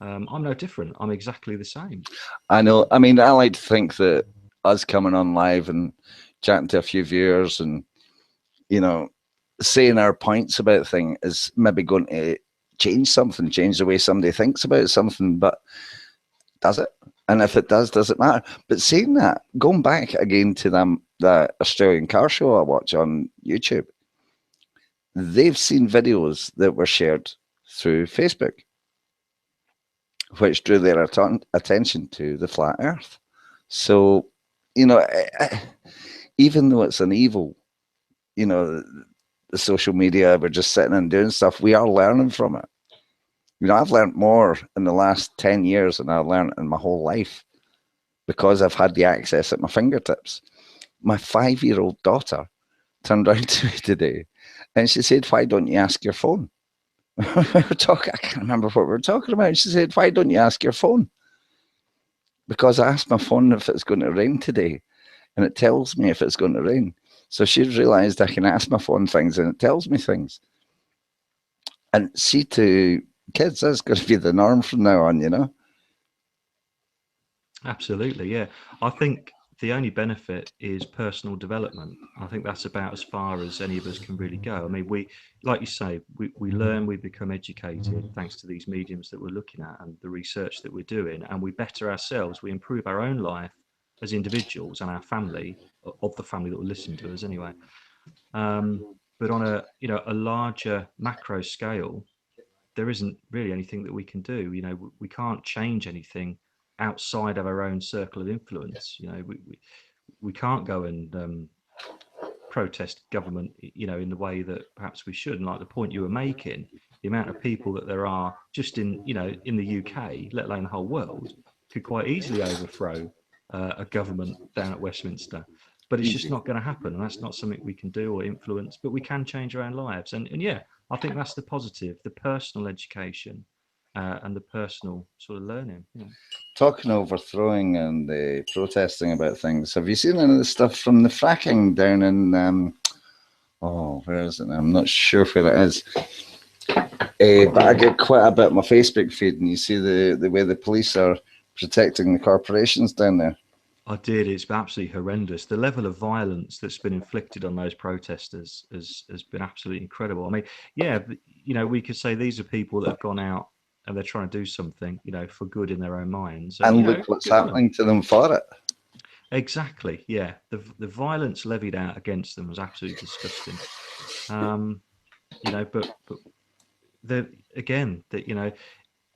I'm no different. I'm exactly the same. I know. I mean, I like to think that us coming on live and chatting to a few viewers and, you know, saying our points about things is maybe going to change something, change the way somebody thinks about something, but does it? And if it does it matter? But saying that, going back again to that Australian car show I watch on YouTube, they've seen videos that were shared through Facebook, which drew their attention to the flat earth. So, you know, even though it's an evil, you know, the social media, we're just sitting and doing stuff, we are learning from it. You know, I've learned more in the last 10 years than I've learned in my whole life because I've had the access at my fingertips. My 5-year-old daughter turned around to me today and she said, why don't you ask your phone? We were talking, I can't remember what we were talking about. She said, why don't you ask your phone? Because I asked my phone if it's going to rain today and it tells me if it's going to rain. So she's realized I can ask my phone things and it tells me things. And see, to kids, that's going to be the norm from now on, you know? Absolutely, yeah. I think the only benefit is personal development. I think that's about as far as any of us can really go. I mean, we, like you say, we learn, we become educated thanks to these mediums that we're looking at and the research that we're doing, and we better ourselves. We improve our own life as individuals and our family, of the family that will listen to us anyway. But on a, a larger macro scale, there isn't really anything that we can do. We can't change anything outside of our own circle of influence. We can't go and protest government, in the way that perhaps we should. And like the point you were making, the amount of people that there are just in the UK, let alone the whole world, could quite easily overthrow a government down at Westminster. But it's just not going to happen, and that's not something we can do or influence. But we can change our own lives, and yeah, I think that's the positive, the personal education and the personal sort of learning. Talking overthrowing and protesting about things, have you seen any of the stuff from the fracking down in, where is it now? I'm not sure where it is. But I get quite a bit on my Facebook feed, and you see the way the police are protecting the corporations down there. I did. It's absolutely horrendous. The level of violence that's been inflicted on those protesters has been absolutely incredible. I mean, yeah, we could say these are people that have gone out and they're trying to do something, for good in their own minds. And look what's happening to them for it. Exactly. Yeah. The violence levied out against them was absolutely disgusting. But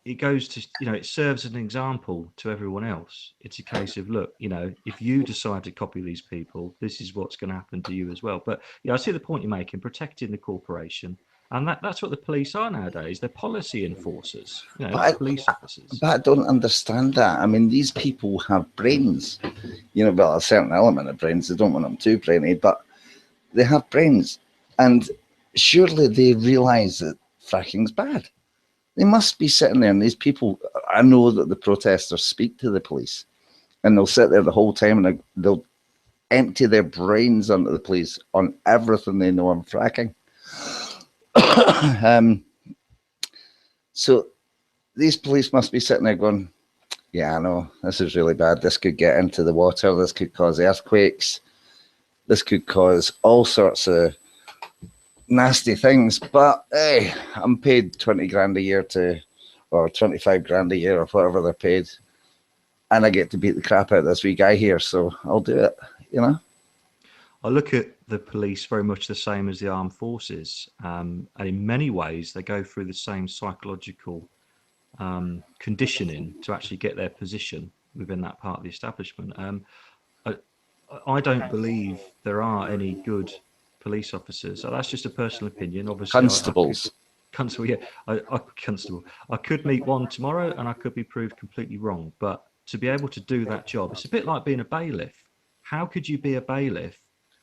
it goes to, it serves as an example to everyone else. It's a case of, look, if you decide to copy these people, this is what's going to happen to you as well. But I see the point you're making, protecting the corporation. And that's what the police are nowadays. They're policy enforcers, police officers. But I don't understand that. I mean, these people have brains, well, a certain element of brains. They don't want them too brainy, but they have brains. And surely they realise that fracking's bad. They must be sitting there, and these people, I know that the protesters speak to the police, and they'll sit there the whole time, and they'll empty their brains onto the police on everything they know on fracking. So these police must be sitting there going, yeah, I know, this is really bad. This could get into the water. This could cause earthquakes. This could cause all sorts of nasty things. But hey, I'm paid 20 grand a year or 25 grand a year or whatever they're paid. And I get to beat the crap out of this wee guy here. So I'll do it, I look at the police very much the same as the armed forces. And in many ways, they go through the same psychological conditioning to actually get their position within that part of the establishment. I don't believe there are any good police officers. So that's just a personal opinion. Obviously, constables. Constable, yeah. Constable. I could meet one tomorrow and I could be proved completely wrong. But to be able to do that job, it's a bit like being a bailiff. How could you be a bailiff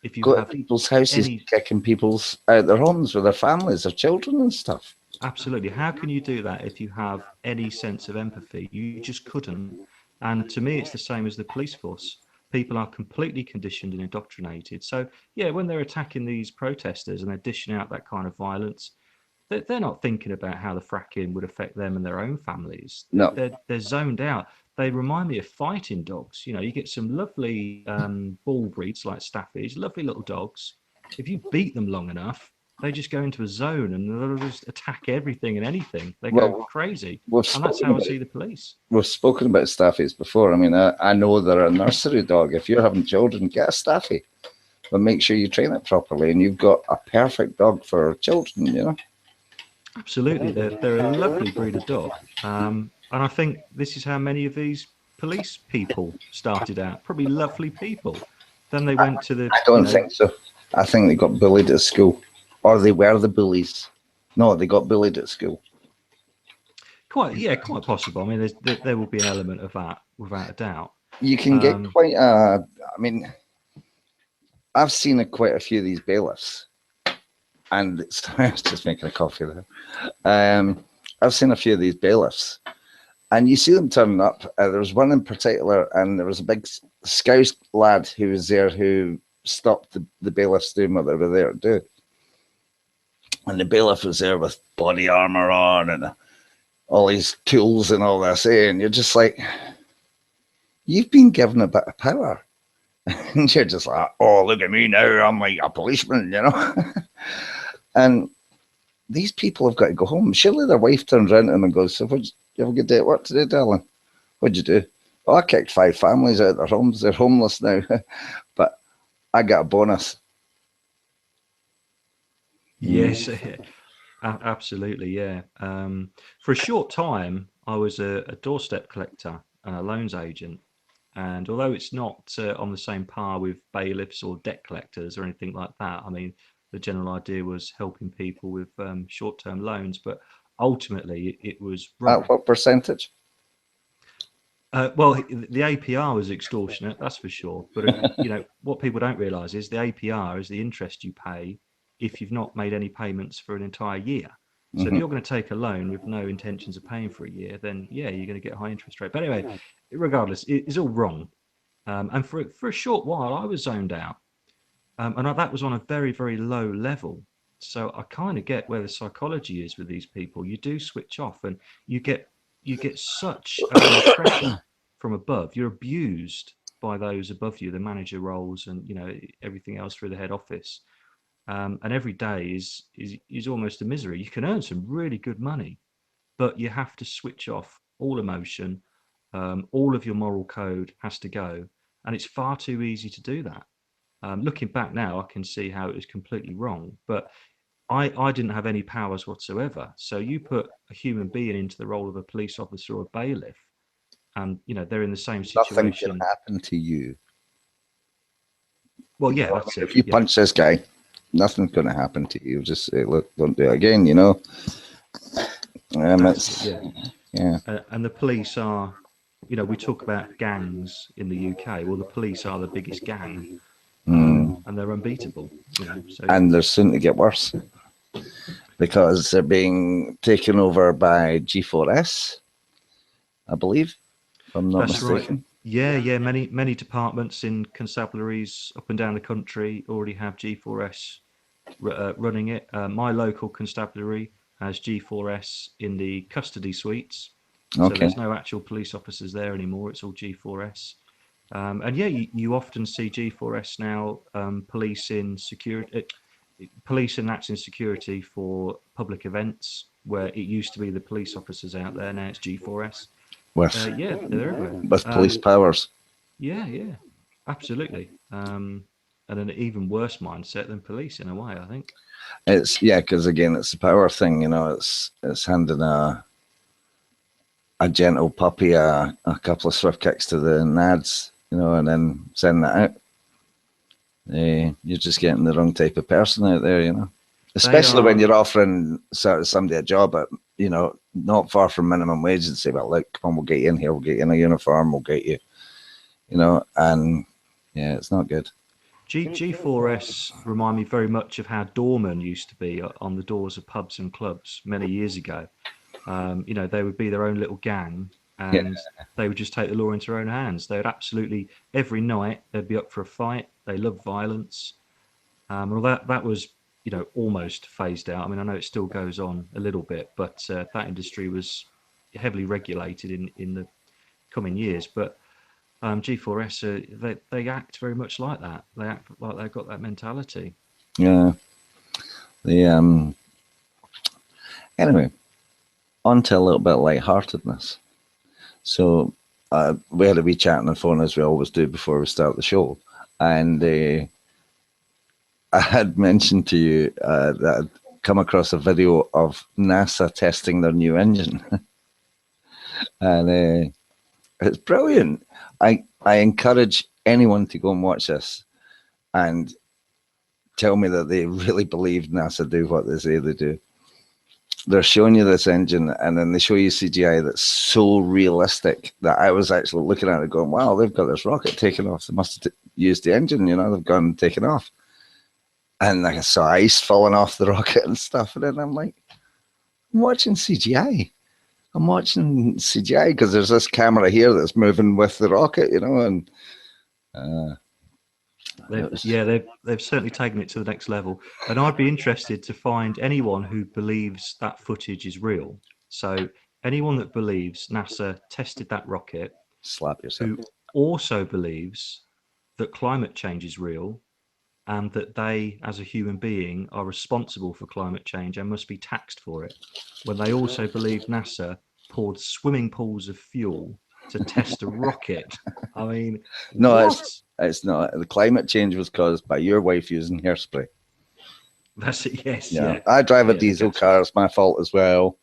if you have people's houses, kicking people's out their homes with their families, their children and stuff? Absolutely. How can you do that if you have any sense of empathy? You just couldn't. And to me, it's the same as the police force. People are completely conditioned and indoctrinated. So, yeah, when they're attacking these protesters and they're dishing out that kind of violence, they're not thinking about how the fracking would affect them and their own families. No. They're zoned out. They remind me of fighting dogs. You get some lovely bull breeds like staffies, lovely little dogs. If you beat them long enough, they just go into a zone and they'll just attack everything and anything. They go crazy. And that's how I see the police. We've spoken about staffies before. I mean, I know they're a nursery dog. If you're having children, get a staffy. But make sure you train it properly, and you've got a perfect dog for children, Absolutely. They're a lovely breed of dog. And I think this is how many of these police people started out. Probably lovely people. Then they went to the... I don't think so. I think they got bullied at school. Or they were the bullies. No, they got bullied at school. Quite possible. I mean, there will be an element of that, without a doubt. You can get quite a... I mean, I've seen quite a few of these bailiffs. And I was just making a coffee there. I've seen a few of these bailiffs. And you see them turning up. There was one in particular, and there was a big Scouse lad who was there who stopped the bailiffs doing what they were there to do. And the bailiff was there with body armor on and all these tools and all this. And you're just like, you've been given a bit of power. And you're just like, oh, look at me now. I'm like a policeman, you know? And these people have got to go home. Surely their wife turns around to them and goes, so you have a good day at work today, darling? What'd you do? Oh, I kicked 5 families out of their homes. They're homeless now. But I got a bonus. Yes, absolutely, yeah. For a short time, I was a doorstep collector and a loans agent. And although it's not on the same par with bailiffs or debt collectors or anything like that, I mean, the general idea was helping people with short-term loans, but ultimately it was wrong. At what percentage? Well, the APR was extortionate, that's for sure. But you know what people don't realise is the APR is the interest you pay if you've not made any payments for an entire year. So if Mm-hmm. you're going to take a loan with no intentions of paying for a year, then yeah, you're going to get a high interest rate. But anyway, regardless, it's all wrong. And for a short while, I was zoned out, that was on a very very low level. So I kind of get where the psychology is with these people. You do switch off, and you get you get such pressure from above. You're abused by those above you, the manager roles, and you know everything else through the head office. And every day is almost a misery. You can earn some really good money, but you have to switch off all emotion. All of your moral code has to go, and it's far too easy to do that. Looking back now, I can see how it was completely wrong, but I didn't have any powers whatsoever. So you put a human being into the role of a police officer or a bailiff, and you know they're in the same Nothing can situation. happen to you. Well, You yeah, know, I that's mean, it. if you Yeah, punch this guy, nothing's going to happen to you. Just say, look, don't do it again, you know? that's it. It's, Yeah, yeah. and the police are, you know, we talk about gangs in the UK. Well, the police are the biggest gang, and they're unbeatable. You know, so And they're soon to get worse because they're being taken over by G4S, I believe, if I'm not that's right. mistaken. Yeah, yeah. Many departments in constabularies up and down the country already have G4S running it. My local constabulary has G4S in the custody suites, so Okay. there's no actual police officers there anymore. It's all G4S. And yeah, you often see G4S now policing security, policing that's in security for public events where it used to be the police officers out there. Now it's G4S. With, Yeah, they're everywhere. with police powers. Yeah, yeah, absolutely. And an even worse mindset than police in a way, I think. It's, yeah, because again, it's the power thing, you know, it's handing a gentle puppy a couple of swift kicks to the nads, you know, and then sending it out. You're just getting the wrong type of person out there, you know. They Especially when are, you're offering sort of somebody a job at, you know, not far from minimum wage and say, well, look, come on, we'll get you in here, we'll get you in a uniform, we'll get you, you know, and yeah, it's not good. G4S remind me very much of how doormen used to be on the doors of pubs and clubs many years ago. You know, they would be their own little gang, Yeah. and they would just take the law into their own hands. They would absolutely every night they'd be up for a fight. They love violence. Well, that was, you know, almost phased out. I mean, I know it still goes on a little bit, but that industry was heavily regulated in the coming years. But G4S, they act very much like that. They act like they've got that mentality. Yeah. The Anyway, on to a little bit of lightheartedness. So we had a wee chat on the phone as we always do before we start the show, and I had mentioned to you that I'd come across a video of NASA testing their new engine, and it's brilliant. I encourage anyone to go and watch this and tell me that they really believe NASA do what they say they do. They're showing you this engine, and then they show you CGI that's so realistic that I was actually looking at it going, wow, they've got this rocket taking off. They must have used the engine, you know, they've gone and taken off. And I saw ice falling off the rocket and stuff. And then I'm like, I'm watching CGI. I'm watching CGI because there's this camera here that's moving with the rocket, you know, and They've certainly taken it to the next level, and I'd be interested to find anyone who believes that footage is real. So anyone that believes NASA tested that rocket, slap yourself. who also believes that climate change is real and that they, as a human being, are responsible for climate change and must be taxed for it, when they also believe NASA poured swimming pools of fuel to test a rocket. I mean, No, what? it's not. The climate change was caused by your wife using hairspray. That's it. Yes, Yeah, yeah. I drive a Yeah, diesel car. It's my fault as well.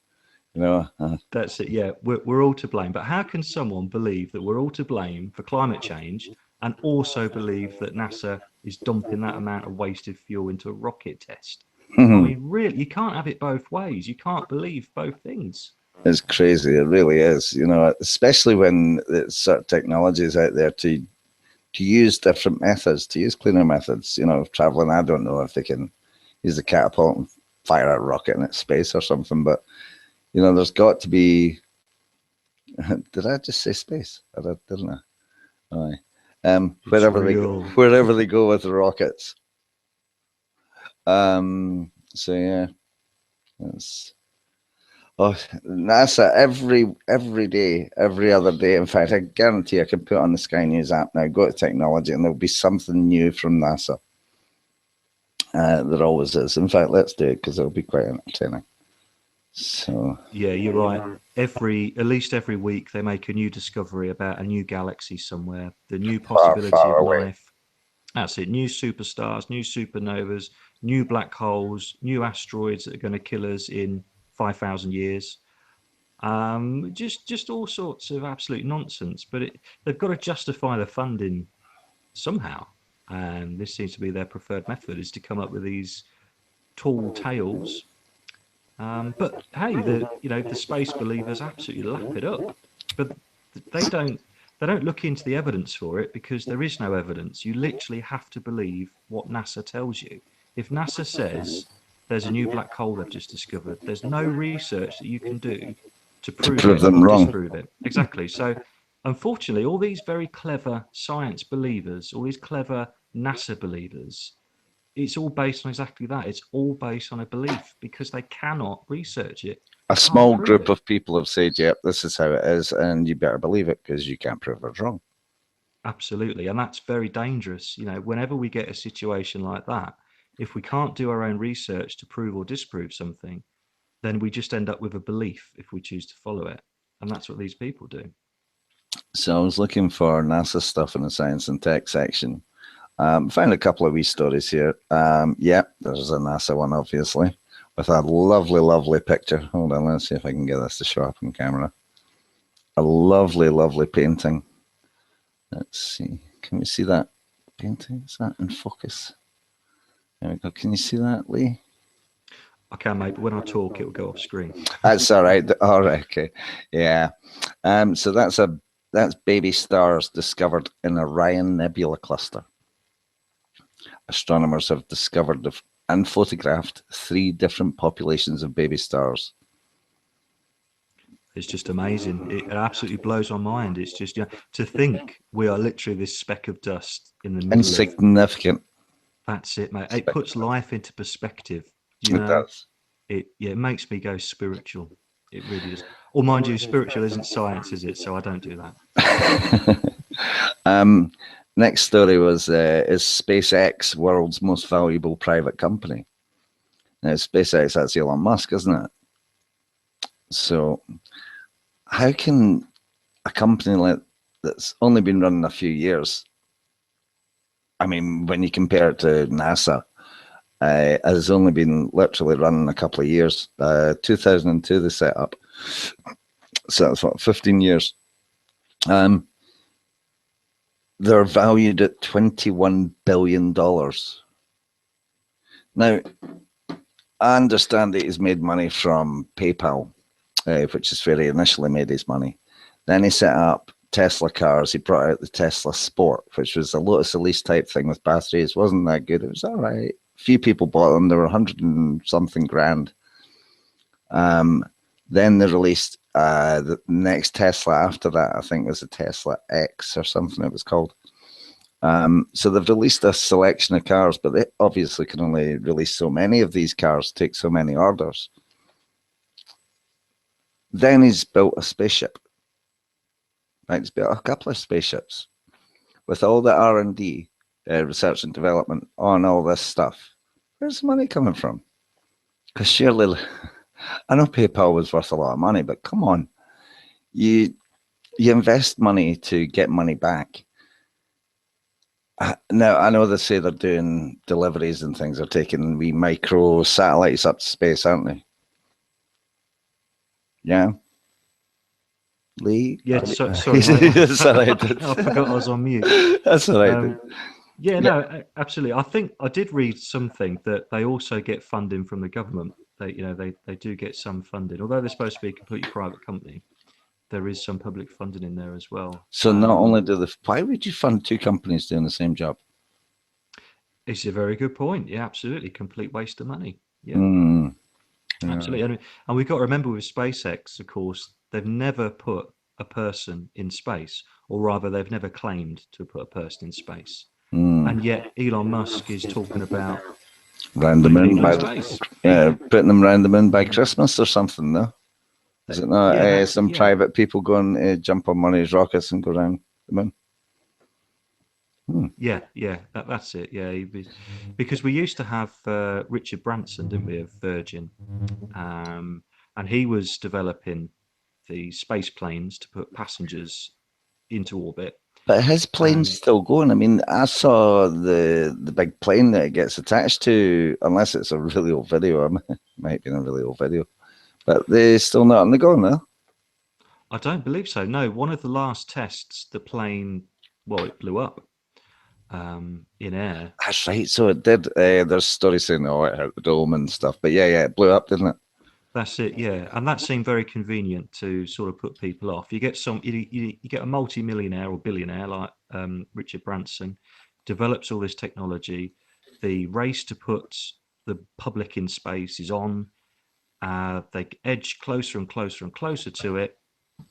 You know. that's it. Yeah, we're all to blame. But how can someone believe that we're all to blame for climate change and also believe that NASA is dumping that amount of wasted fuel into a rocket test? I mean, really, you can't have it both ways. You can't believe both things. It's crazy. It really is. You know, especially when there's sort of technologies out there to use different methods, to use cleaner methods. You know, traveling. I don't know if they can use a catapult and fire a rocket in its space or something, but you know, there's got to be. Did I just say space? I didn't I? Wherever wherever they go with the rockets. So yeah, it's NASA every day, every other day. In fact, I guarantee I can put on the Sky News app now. Go to technology, and there'll be something new from NASA. There always is. In fact, let's do it because it'll be quite entertaining. So yeah, you're right. At least every week they make a new discovery about a new galaxy somewhere, the new possibility far of away. life. That's it. New superstars, new supernovas, new black holes, new asteroids that are going to kill us in 5,000 years. Just all sorts of absolute nonsense. But they've got to justify the funding somehow, and this seems to be their preferred method: is to come up with these tall tales. But hey, the space believers absolutely lap it up, but they don't look into the evidence for it because there is no evidence. You literally have to believe what NASA tells you. If NASA says there's a new black hole they've just discovered, there's no research that you can do to prove it them or wrong. disprove it. Exactly. So unfortunately, all these very clever science believers, all these clever NASA believers, it's all based on exactly that. It's all based on a belief because they cannot research it. A small group of people have said, yep, this is how it is, and you better believe it because you can't prove it's wrong. Absolutely. And that's very dangerous. You know, whenever we get a situation like that, if we can't do our own research to prove or disprove something, then we just end up with a belief if we choose to follow it. And that's what these people do. So I was looking for NASA stuff in the science and tech section. Found a couple of wee stories here. Yeah, there's a NASA one, obviously, with a lovely, lovely picture. Hold on, let's see if I can get this to show up on camera. A lovely, lovely painting. Let's see. Can we see that painting? Is that in focus? There we go. Can you see that, Lee? I can, mate, but when I talk, it'll go off screen. That's all right. All right. Okay. Yeah. So that's baby stars discovered in Orion Nebula cluster. Astronomers have discovered and photographed 3 different populations of baby stars. It's just amazing. It absolutely blows my mind. It's just, to think we are literally this speck of dust in the middle. Insignificant. That's it, mate. It puts life into perspective. It does. It makes me go spiritual. It really does. Or mind you, spiritual isn't science, is it? So I don't do that. Next story was is SpaceX world's most valuable private company? Now, SpaceX, that's Elon Musk, isn't it? So how can a company that's only been running a few years, I mean, when you compare it to NASA, has only been literally running a couple of years. 2002 they set up, so that's what, 15 years. They're valued at $21 billion. Now, I understand that he's made money from PayPal, which is where he initially made his money. Then he set up Tesla cars. He brought out the Tesla Sport, which was a Lotus Elise type thing with batteries. Wasn't that good. It was all right. Few people bought them. They were 100 and something grand. Then they released the next Tesla after that. I think it was a Tesla X or something it was called. So they've released a selection of cars, but they obviously can only release so many of these cars, take so many orders. Then he's built a spaceship. Right, he's built a couple of spaceships. with all the R&D, research and development on all this stuff, where's the money coming from? Because surely, I know PayPal was worth a lot of money, but come on, you invest money to get money back. Now, I know they say they're doing deliveries and things. They're taking wee micro satellites up to space, aren't they? Yeah. Leigh? Yeah, sorry, mate. Sorry, I forgot I was on mute. That's all right. Yeah, no, absolutely. I think I did read something that they also get funding from the government. They do get some funding, although they're supposed to be a completely private company. There is some public funding in there as well. So not only do why would you fund two companies doing the same job? It's a very good point. Yeah, absolutely. Complete waste of money. Yeah, Yeah. absolutely. And we've got to remember with SpaceX, of course, they've never put a person in space, or rather, they've never claimed to put a person in space. And yet Elon Musk is talking about round the moon by space. putting them round the moon by Christmas or something, no? Is it not some private people going to jump on one of his rockets and go around the moon? Yeah, that's it. Yeah, because we used to have Richard Branson, didn't we, of Virgin, and he was developing the space planes to put passengers into orbit. But his plane's still going. I mean, I saw the big plane that it gets attached to, unless it's a really old video. It might be a really old video. But they're still not on the go now. I don't believe so. No, one of the last tests, the plane, it blew up in air. That's right. So it did. There's stories saying, it hit the dome and stuff. But yeah, it blew up, didn't it? That's it, yeah, and that seemed very convenient to sort of put people off. You get you get a multi-millionaire or billionaire like Richard Branson, develops all this technology. The race to put the public in space is on. They edge closer and closer and closer to it,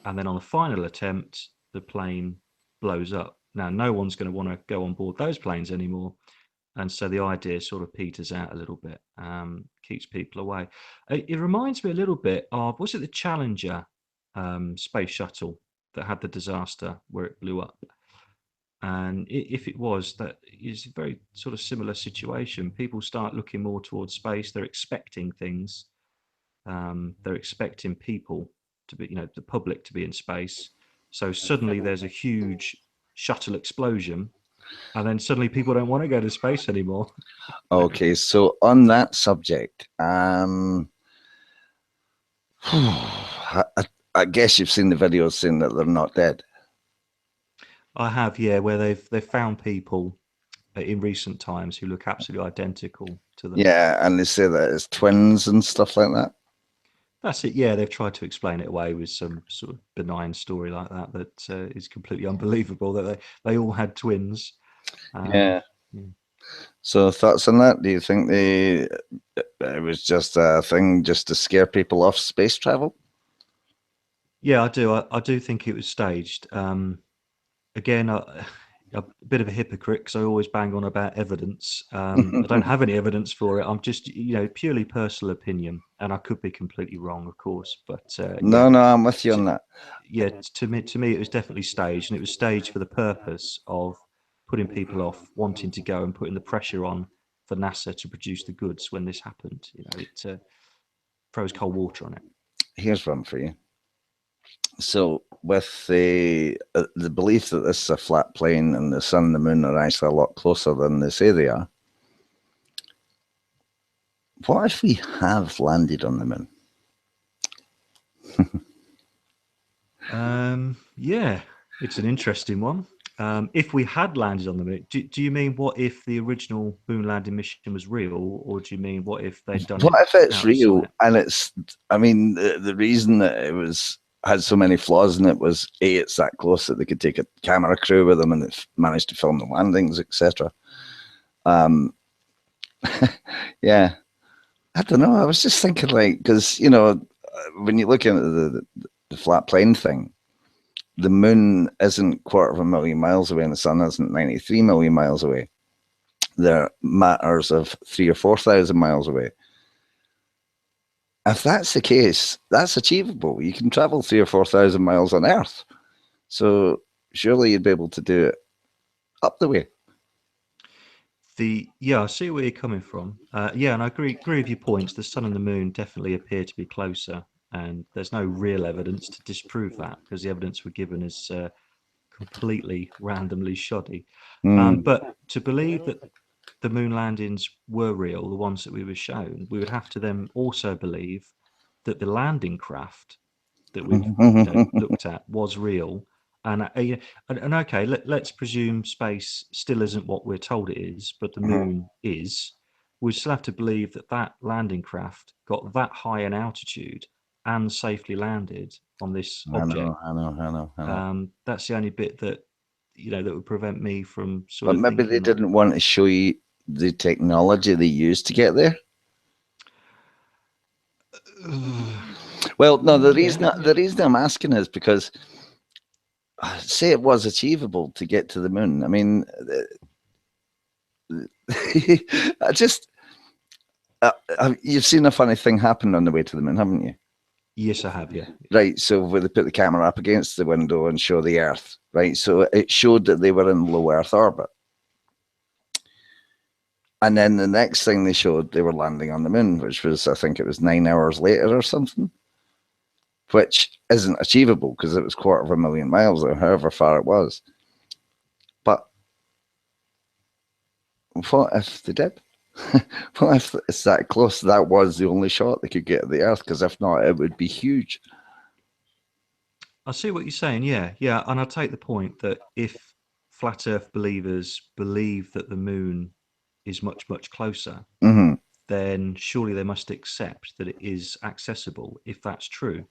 and then on the final attempt, the plane blows up. Now, no one's going to want to go on board those planes anymore. And so the idea sort of peters out a little bit, keeps people away. It reminds me a little bit of, was it the Challenger space shuttle that had the disaster where it blew up? And if it was, that is a very sort of similar situation. People start looking more towards space. They're expecting things. They're expecting people to be, the public to be in space. So suddenly there's a huge shuttle explosion. And then suddenly people don't want to go to space anymore. Okay, so on that subject, I guess you've seen the videos saying that they're not dead. I have, yeah, where they've found people in recent times who look absolutely identical to them. Yeah, and they say that it's twins and stuff like that. That's it. Yeah, they've tried to explain it away with some sort of benign story like that is completely unbelievable. That they all had twins. Yeah. So thoughts on that? Do you think it was just a thing just to scare people off space travel? Yeah, I do. I do think it was staged. Again, a bit of a hypocrite because I always bang on about evidence. I don't have any evidence for it. I'm just, purely personal opinion, and I could be completely wrong, of course. But no, I'm with you on that. Yeah, to me, it was definitely staged, and it was staged for the purpose of putting people off wanting to go and putting the pressure on for NASA to produce the goods when this happened. It throws cold water on it. Here's one for you. So with the belief that this is a flat plane and the sun and the moon are actually a lot closer than they say they are, what if we have landed on the moon? Yeah, it's an interesting one. If we had landed on the moon, do you mean what if the original moon landing mission was real, or do you mean what if they'd done what if it's real and it's, I mean, the reason that it had so many flaws in it was it's that close that they could take a camera crew with them and they managed to film the landings, etc. Yeah, I don't know. I was just thinking, like, because when you look into the flat plane thing, the moon isn't 250,000 miles away and the sun isn't 93 million miles away. They're matters of 3,000 or 4,000 miles away. If that's the case, that's achievable. You can travel 3,000 or 4,000 miles on Earth. So surely you'd be able to do it up the way. Yeah, I see where you're coming from. Yeah, and I agree with your points. The sun and the moon definitely appear to be closer, and there's no real evidence to disprove that because the evidence we're given is completely randomly shoddy. Mm. But to believe that the moon landings were real, the ones that we were shown, we would have to then also believe that the landing craft that we've looked at was real. And okay, let's presume space still isn't what we're told it is, but the moon is. We still have to believe that that landing craft got that high in altitude and safely landed on this object. I know. That's the only bit that that would prevent me from sort But of maybe they thinking that. didn't want to show you the technology they used to get there. Well, no, Yeah. the reason I'm asking is because say it was achievable to get to the moon. I mean, I just you've seen a funny thing happen on the way to the moon, haven't you? Yes, I have. Yeah. Right. So where they put the camera up against the window and show the Earth, right? So it showed that they were in low Earth orbit. And then the next thing they showed, they were landing on the moon, which was, I think it was 9 hours later or something, which isn't achievable because it was 250,000 miles or however far it was. But what if they did? What if it's that close? That was the only shot they could get of the Earth, because if not, it would be huge. I see what you're saying. Yeah, yeah, and I take the point that if flat Earth believers believe that the moon is much, much closer, Mm-hmm. then surely they must accept that it is accessible if that's true.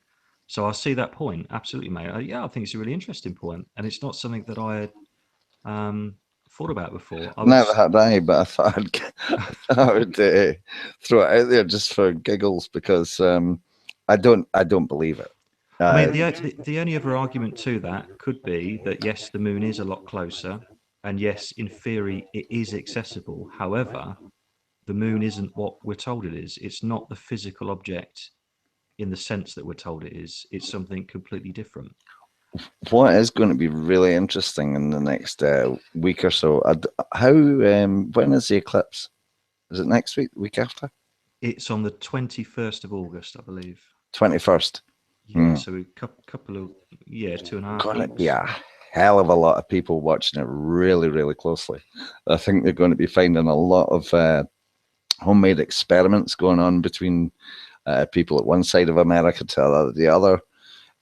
So I see that point. Absolutely, mate. Yeah, I think it's a really interesting point, and it's not something that I had thought about before. I Never was. had I, but I thought I would throw it out there just for giggles, because I don't believe it. I mean, the only other argument to that could be that yes, the moon is a lot closer, and yes, in theory, it is accessible. However, the moon isn't what we're told it is. It's not the physical object in the sense that we're told it is. It's something completely different. What is going to be really interesting in the next week or so? When is the eclipse? Is it next week? The week after? It's on the 21st of August, I believe. 21st. Yeah, so a couple of, yeah, 2.5 Going to be weeks. a hell of a lot of people watching it really, really closely. I think they're going to be finding a lot of homemade experiments going on between people at one side of America to the other.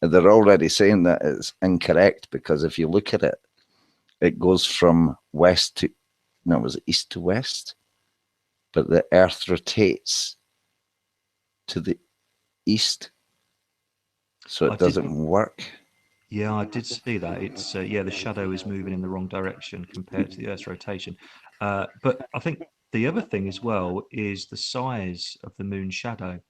And they're already saying that it's incorrect, because if you look at it, it goes from west to, no, was it east to west? But the Earth rotates to the east, so it doesn't work. Yeah, I did see that. It's yeah, the shadow is moving in the wrong direction compared to the Earth's rotation. But I think the other thing as well is the size of the moon's shadow.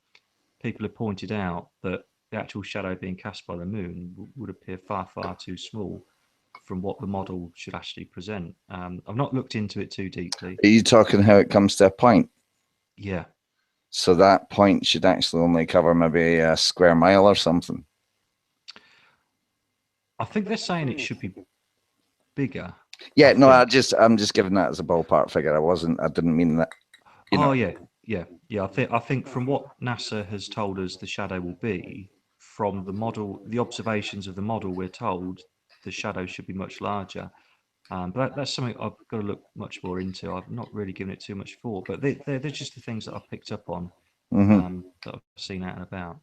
People have pointed out that the actual shadow being cast by the moon would appear far, far too small from what the model should actually present. I've not looked into it too deeply. Are you talking how it comes to a point? Yeah. So that point should actually only cover maybe a square mile or something. I think they're saying it should be bigger. Yeah, no, think. I'm just giving that as a ballpark figure. I didn't mean that. Oh yeah, yeah, yeah. I think from what NASA has told us the shadow will be, from the model, the observations of the model, we're told the shadow should be much larger. But that's something I've got to look much more into. I've not really given it too much thought, but they're just the things that I've picked up on, that I've seen out and about.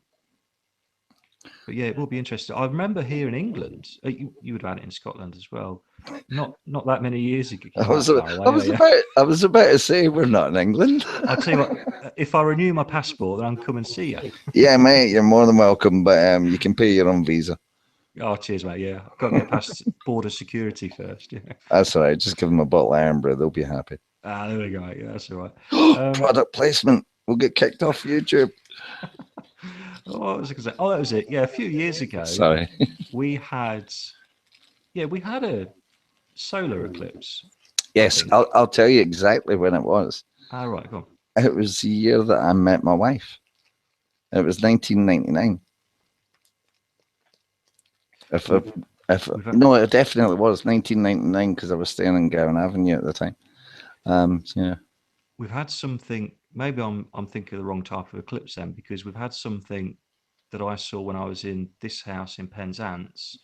But yeah, it will be interesting. I remember here in England, you would have had it in Scotland as well. Not that many years ago. You're not far away, are you? I was about to say we're not in England. I'll tell you what, if I renew my passport, then I'll come and see you. Yeah, mate, you're more than welcome, but you can pay your own visa. Oh, cheers, mate. Yeah, I've got to get past border security first. Yeah. That's all right. Just give them a bottle of Ironbrew. They'll be happy. Ah, there we go, mate. Yeah, that's all right. Product placement. We'll get kicked off YouTube. What was I going to say? Oh, that was it. Yeah, a few years ago, Sorry. we had a solar eclipse. Yes, I'll tell you exactly when it was. Ah, right, go on. It was the year that I met my wife. It was 1999. No, it definitely was 1999 because I was staying in Gowan Avenue at the time. Yeah. We've had something. Maybe I'm thinking of the wrong type of eclipse then, because we've had something that I saw when I was in this house in Penzance,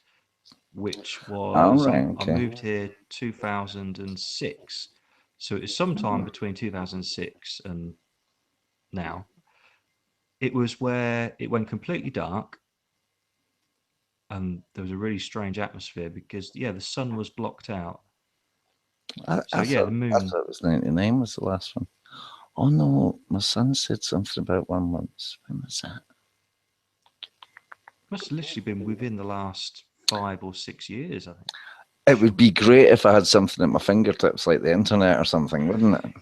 which All was right. I Okay. moved here 2006, so it was sometime between 2006 and now. It was where it went completely dark, and there was a really strange atmosphere because the sun was blocked out. So I yeah, the thought moon. it was 99 was the last one. Oh no, my son said something about one once. When was that? Must have literally been within the last 5 or 6 years, I think. It would be great if I had something at my fingertips like the internet or something, wouldn't it?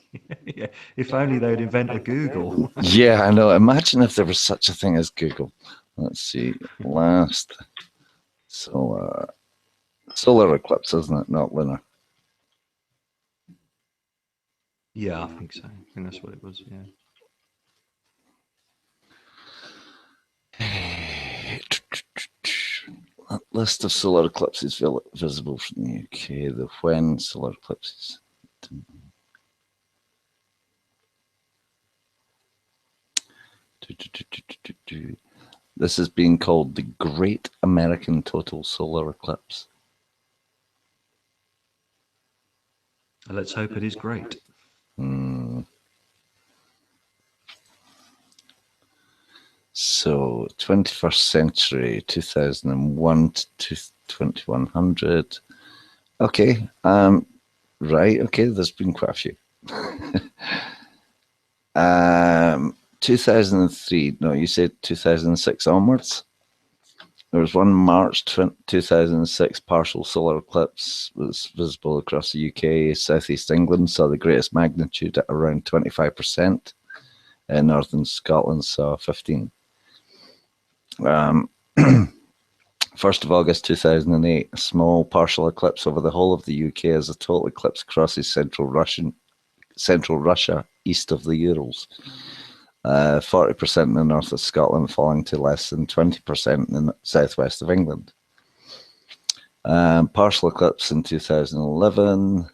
Yeah, if only they would invent a Google. Yeah, I know. Imagine if there was such a thing as Google. Let's see. Last solar eclipse, isn't it? Not lunar. Yeah, I think so. I think that's what it was. Yeah. List of solar eclipses visible from the UK. The when solar eclipses. This is being called the Great American Total Solar Eclipse. Let's hope it is great. So, 21st century, 2001 to 2100. Okay. Right. Okay. There's been quite a few. 2003. No, you said 2006 onwards. There was one March 2006 partial solar eclipse was visible across the UK. Southeast England saw the greatest magnitude at around 25%. Northern Scotland saw 15. 1st of August 2008, a small partial eclipse over the whole of the UK as a total eclipse crosses central Russia east of the Urals. 40% in the north of Scotland, falling to less than 20% in the southwest of England. Partial eclipse in 2011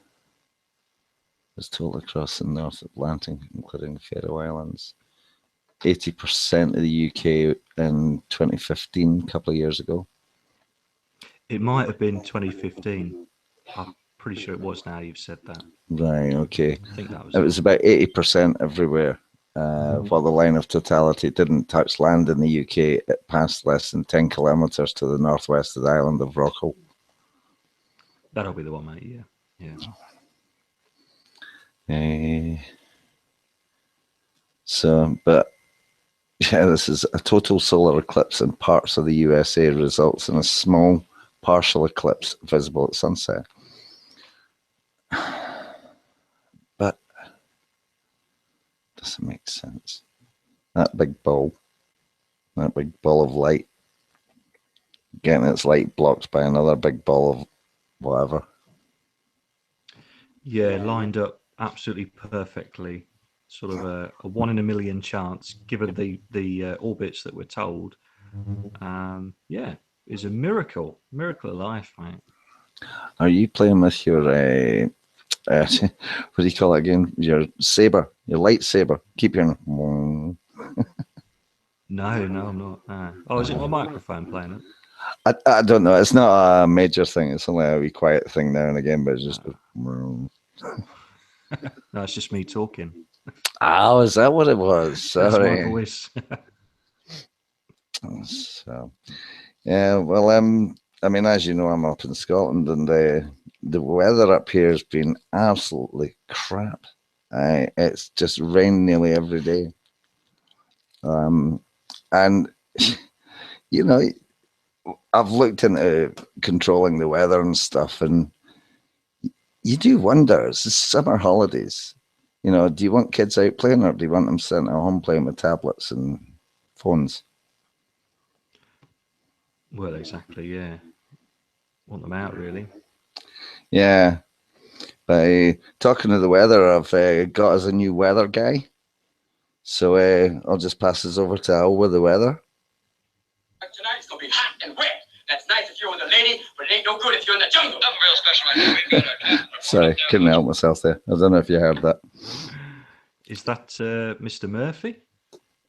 was total across the North Atlantic, including the Faroe Islands. 80% of the UK in 2015, a couple of years ago. It might have been 2015. I'm pretty sure it was now you've said that. Right, okay. I think that was it. Was about 80% everywhere. While the line of totality didn't touch land in the UK, it passed less than 10 kilometres to the northwest of the island of Rockall. That'll be the one, mate. Yeah. But yeah, this is a total solar eclipse in parts of the USA results in a small partial eclipse visible at sunset. But doesn't make sense. That big ball of light, getting its light blocked by another big ball of whatever. Yeah, lined up absolutely perfectly. Sort of a 1 in a million chance, given the orbits that we're told. Yeah, it's a miracle of life, mate. Are you playing with your what do you call it again? Your saber, your lightsaber. Keep your. No, I'm not. Oh, is it my microphone playing it? I don't know. It's not a major thing. It's only a wee quiet thing now and again, but it's just. No, it's just me talking. Oh, is that what it was? Sorry. That's my voice. So, yeah. Well, I mean, as you know, I'm up in Scotland, and the weather up here has been absolutely crap. It's just rained nearly every day. And you know, I've looked into controlling the weather and stuff, and you do wonder. It's the summer holidays. You know, do you want kids out playing, or do you want them sitting at home playing with tablets and phones? Well, exactly. Yeah, want them out really. Yeah. By talking to the weather, I've got us a new weather guy. So I'll just pass this over to Al with the weather. Tonight's gonna be hot and wet. That's nice if you're in the lady, but it ain't no good if you're in the jungle. Nothing real special right now. We've got our captain. Sorry, couldn't help myself there. I don't know if you heard that. Is that Mr. Murphy?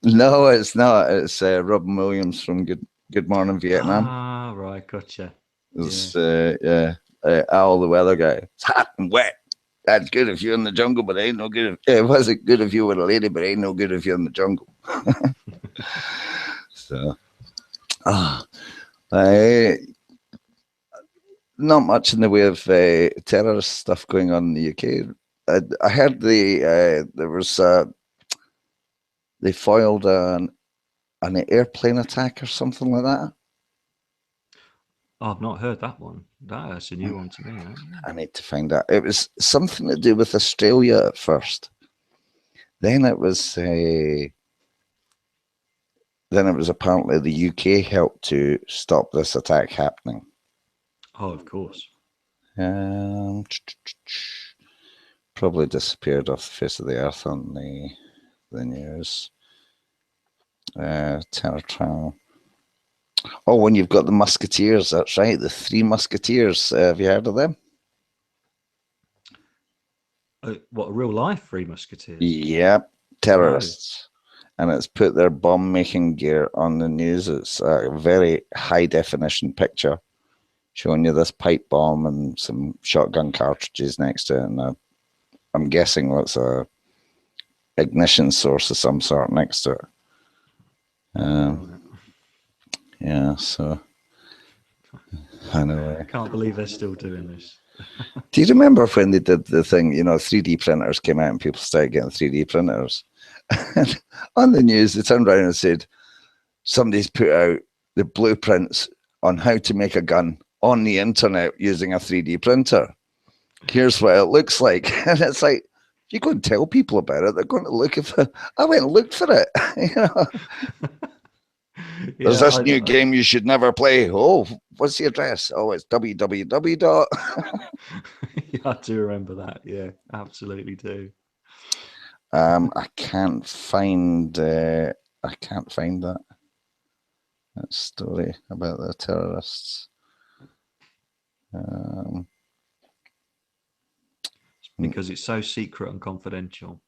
No, it's not. It's Robin Williams from Good Morning Vietnam. Ah, right, gotcha. It's Al, the weather guy. It's hot and wet. That's good if you're in the jungle, but ain't no good. It wasn't good if you were a lady, but ain't no good if you're in the jungle. So, not much in the way of terrorist stuff going on in the UK. I heard there was they foiled an airplane attack or something like that. I've not heard that one. That's a new one to me. I need to find out. It was something to do with Australia at first. Then it was apparently the UK helped to stop this attack happening. Oh, of course. Probably disappeared off the face of the earth on the news. Terror trial. Oh, when you've got the Musketeers, that's right, the Three Musketeers. Have you heard of them? What, a real life Three Musketeers? Yeah, terrorists. No. And it's put their bomb-making gear on the news. It's a very high-definition picture showing you this pipe bomb and some shotgun cartridges next to it. And I'm guessing that's a ignition source of some sort next to it. Yeah, so anyway. I can't believe they're still doing this. Do you remember when they did the thing, 3D printers came out and people started getting 3D printers? And on the news, they turned around and said, somebody's put out the blueprints on how to make a gun on the internet using a 3D printer. Here's what it looks like. And it's like, if you go and tell people about it, they're going to look for it. I went and looked for it. There's this new game you should never play. Oh, what's the address? Oh, it's www. Yeah, I do remember that. Yeah, absolutely do. I can't find that story about the terrorists. Because it's so secret and confidential.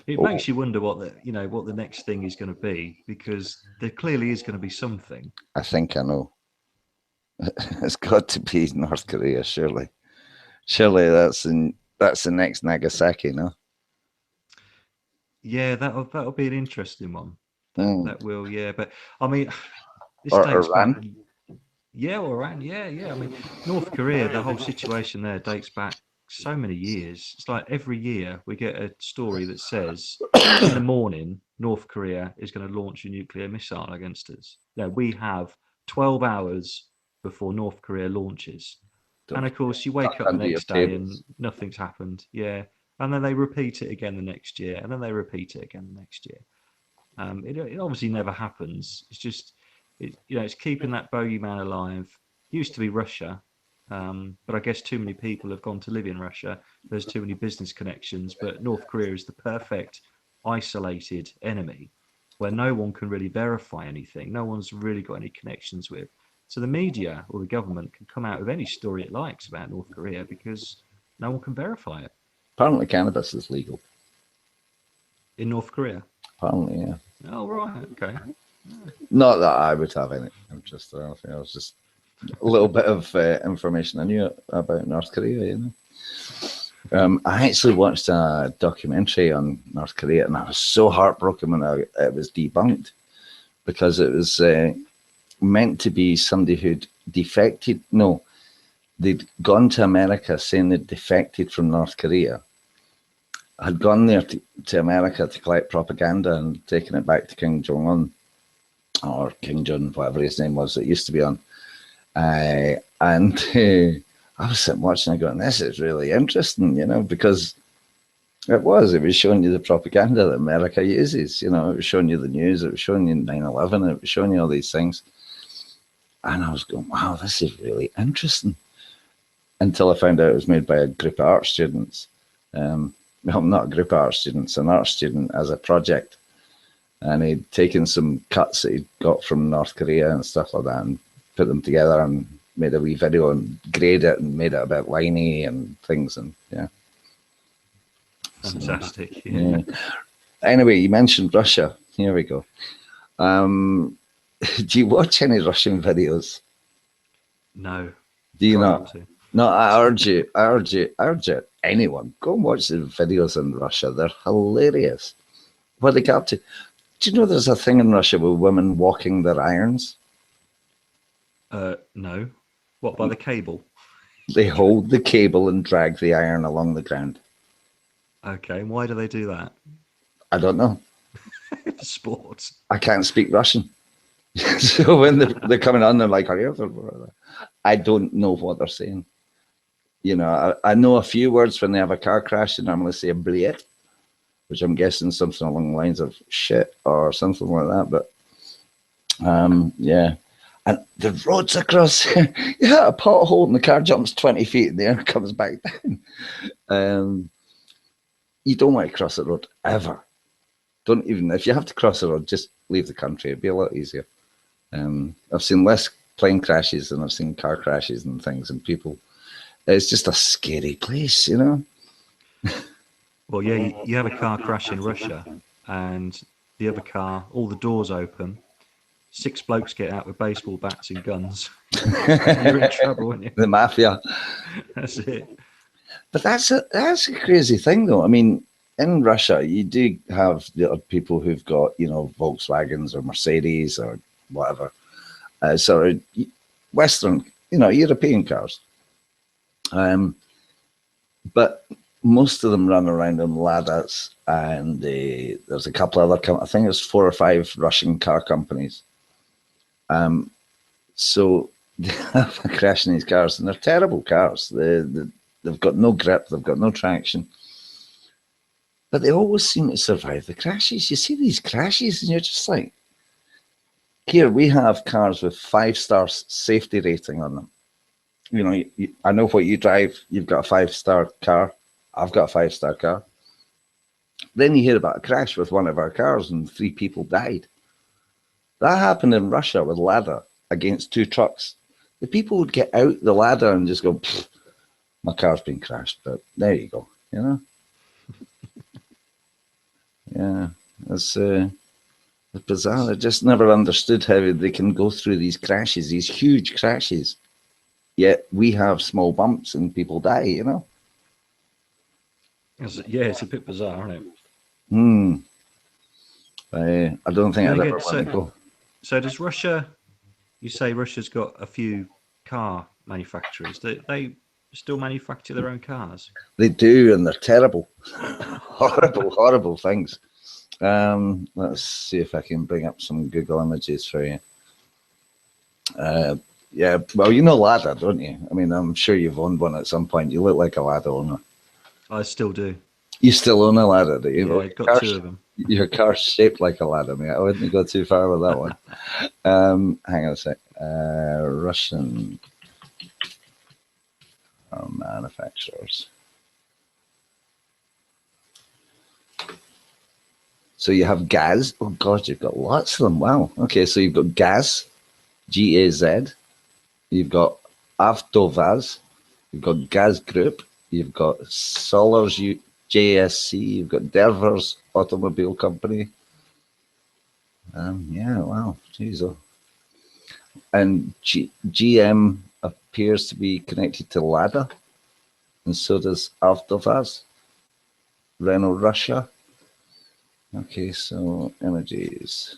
It makes you wonder what the next thing is going to be, because there clearly is going to be something. I think I know. It's got to be North Korea, surely. Surely that's the next Nagasaki, no? Yeah, that'll be an interesting one. That will, yeah. But I mean, this or dates Iran. back. Yeah, or Iran. Yeah. I mean, North Korea, the whole situation there dates back so many years. It's like every year we get a story that says in the morning North Korea is going to launch a nuclear missile against us. Yeah, we have 12 hours before North Korea launches. And of course you wake up the next day and nothing's happened. Yeah. And then they repeat it again the next year, and then they repeat it again the next year. It obviously never happens. It's just it's keeping that bogeyman alive. It used to be Russia. But I guess too many people have gone to live in Russia. There's too many business connections. But North Korea is the perfect isolated enemy where no one can really verify anything. No one's really got any connections with. So the media or the government can come out with any story it likes about North Korea because no one can verify it. Apparently cannabis is legal. In North Korea? Apparently, yeah. Oh, right. Okay. Not that I would have any interest or anything. I was just a little bit of information I knew about North Korea, I actually watched a documentary on North Korea, and I was so heartbroken when it was debunked, because it was meant to be somebody who'd defected. No, they'd gone to America saying they'd defected from North Korea, had gone there to America to collect propaganda and taken it back to Kim Jong-un, or Kim Jong, whatever his name was, that used to be on. I was sitting watching and going, this is really interesting, because it was showing you the propaganda that America uses, it was showing you the news, it was showing you 9/11, it was showing you all these things. And I was going, wow, this is really interesting. Until I found out it was made by a group of art students. Well, not a group of art students, an art student as a project. And he'd taken some cuts that he'd got from North Korea and stuff like that and put them together and made a wee video and graded it and made it a bit liney and things, and yeah. Fantastic. So, yeah. Anyway, you mentioned Russia. Here we go. Do you watch any Russian videos? No. Do you Try not? to. No, I urge you, anyone, go and watch the videos in Russia. They're hilarious. What they get up to. Do you know there's a thing in Russia with women walking their irons? No. What, by the cable? They hold the cable and drag the iron along the ground. Okay, why do they do that? I don't know. Sports. I can't speak Russian. So when they're coming on, they're like, I don't know what they're saying. You know, I know a few words when they have a car crash. They normally say "bliet," which I'm guessing something along the lines of shit or something like that. But yeah. And the roads across, yeah, a pothole and the car jumps 20 feet in the air and comes back down. You don't want to cross the road ever. Don't even, if you have to cross the road, just leave the country. It'd be a lot easier. I've seen less plane crashes than I've seen car crashes and things, and people. It's just a scary place, you know. Well, yeah, you have a car crash in Russia, and the other car, all the doors open. 6 blokes get out with baseball bats and guns. You're in trouble, aren't you? The mafia. That's it. But that's a crazy thing, though. I mean, in Russia, you do have the other people who've got, you know, Volkswagens or Mercedes or whatever, sort of Western, you know, European cars. But most of them run around in Ladas, and there's a couple other, I think there's 4 or 5 Russian car companies. So they have a crash in these cars, and they're terrible cars. They've got no grip, they've got no traction. But they always seem to survive the crashes. You see these crashes, and you're just like, here we have cars with 5-star safety rating on them. You know, I know what you drive. You've got a 5-star car. I've got a 5-star car. Then you hear about a crash with one of our cars and 3 people died. That happened in Russia with Lada against 2 trucks. The people would get out the ladder and just go, my car's been crashed, but there you go, you know? Yeah, it's bizarre. I just never understood how they can go through these crashes, these huge crashes, yet we have small bumps and people die, you know? Yeah, it's a bit bizarre, isn't it? I don't think I'd ever want to go. So does Russia, you say Russia's got a few car manufacturers. They still manufacture their own cars? They do, and they're terrible. Horrible, horrible things. Let's see if I can bring up some Google images for you. Yeah, well, you know Lada, don't you? I mean, I'm sure you've owned one at some point. You look like a Lada owner. I still do. You still own a Lada, do you? Yeah, I've got 2 of them. Your car's shaped like a Lada, mate. I wouldn't go too far with that one. Hang on a sec. Russian manufacturers. So you have Gaz. Oh, God, you've got lots of them. Wow. Okay, so you've got Gaz, G-A-Z. You've got Avtovaz. You've got Gaz Group. You've got Solars JSC. You've got Dervers Automobile Company. Yeah, wow. Jeez. Oh. And GM appears to be connected to Lada. And so does Avtovaz. Renault Russia. Okay, so images.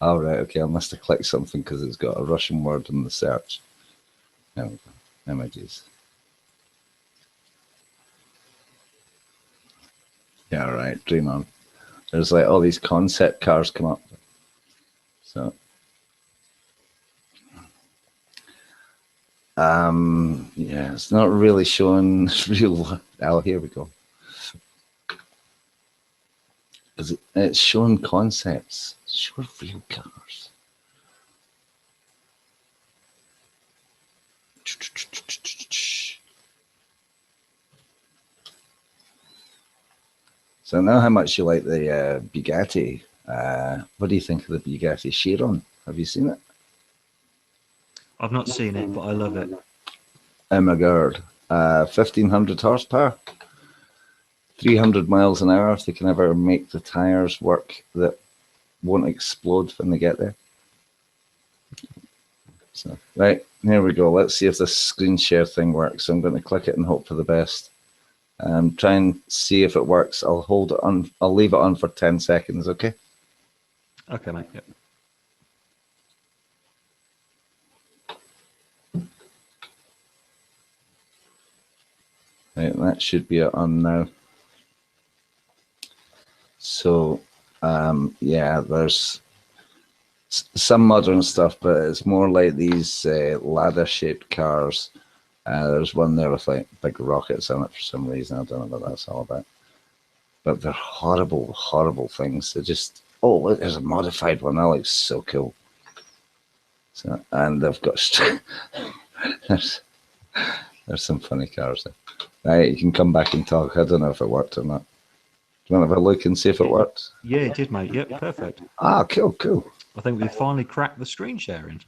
All right, okay, I must have clicked something because it's got a Russian word in the search. There we go. Images. Yeah, right, dream on. There's like all these concept cars come up. So, yeah, it's not really showing real. Oh, here we go. It's showing concepts. Show real cars. So I know how much you like the Bugatti. What do you think of the Bugatti Chiron? Have you seen it? I've not seen it, but I love it. Oh my God. 1,500 horsepower, 300 miles an hour, if they can ever make the tires work that won't explode when they get there. So, right, here we go. Let's see if this screen share thing works. I'm going to click it and hope for the best. Try and see if it works. I'll hold it on. I'll leave it on for 10 seconds, okay? Okay, mate. Yep. Right, that should be it on now. So, yeah, there's some modern stuff, but it's more like these ladder-shaped cars. There's one there with like big rockets in it for some reason. I don't know what that's all about. But they're horrible, horrible things. They're just, oh, look, there's a modified one. That looks so cool. So, and they've got, there's some funny cars there. Right, you can come back and talk. I don't know if it worked or not. Do you want to have a look and see if it worked? Yeah, it did, mate. Yep, perfect. Ah, cool, cool. I think we've finally cracked the screen sharing.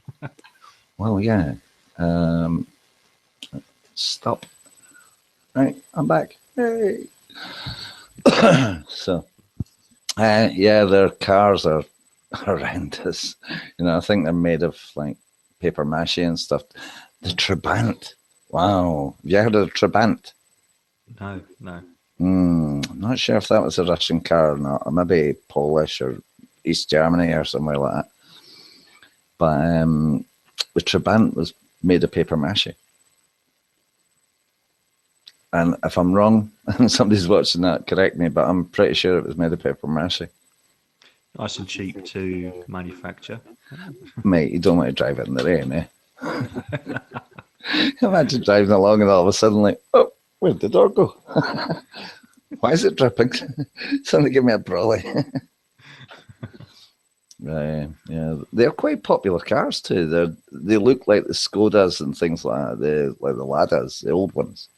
Well, yeah. Stop. Right, I'm back. Hey. So, yeah, their cars are horrendous. You know, I think they're made of like paper mache and stuff. The Trabant. Wow. Have you heard of the Trabant? No, no. I'm not sure if that was a Russian car or not, or maybe Polish or East Germany or somewhere like that. But the Trabant was made of paper mache. And if I'm wrong, and somebody's watching that, correct me, but I'm pretty sure it was made of paper mache. Nice and cheap to manufacture. Mate, you don't want to drive it in the rain, eh? Imagine driving along and all of a sudden, like, oh, where'd the door go? Why is it dripping? Somebody give me a brolly. Yeah, they're quite popular cars too. They look like the Skodas and things like that. Like the Ladas, the old ones.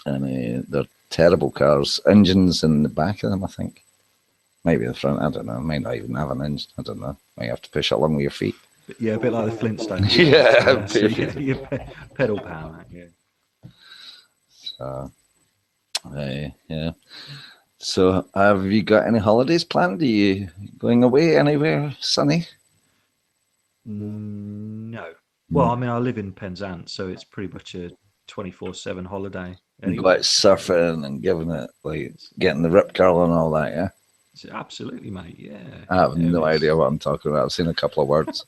And they're terrible cars. Engines in the back of them, I think. Maybe the front. I don't know. Might not even have an engine. I don't know. Might have to push it along with your feet. Yeah, a bit like the Flintstones. Yeah, so you pedal power. Yeah. So, yeah. So, have you got any holidays planned? Are you going away anywhere sunny? No. Well, I mean, I live in Penzance, so it's pretty much a 24/7 holiday. You go out surfing and giving it, like, getting the rip curl and all that, yeah? Absolutely, mate, yeah. I have no idea what I'm talking about. I've seen a couple of words.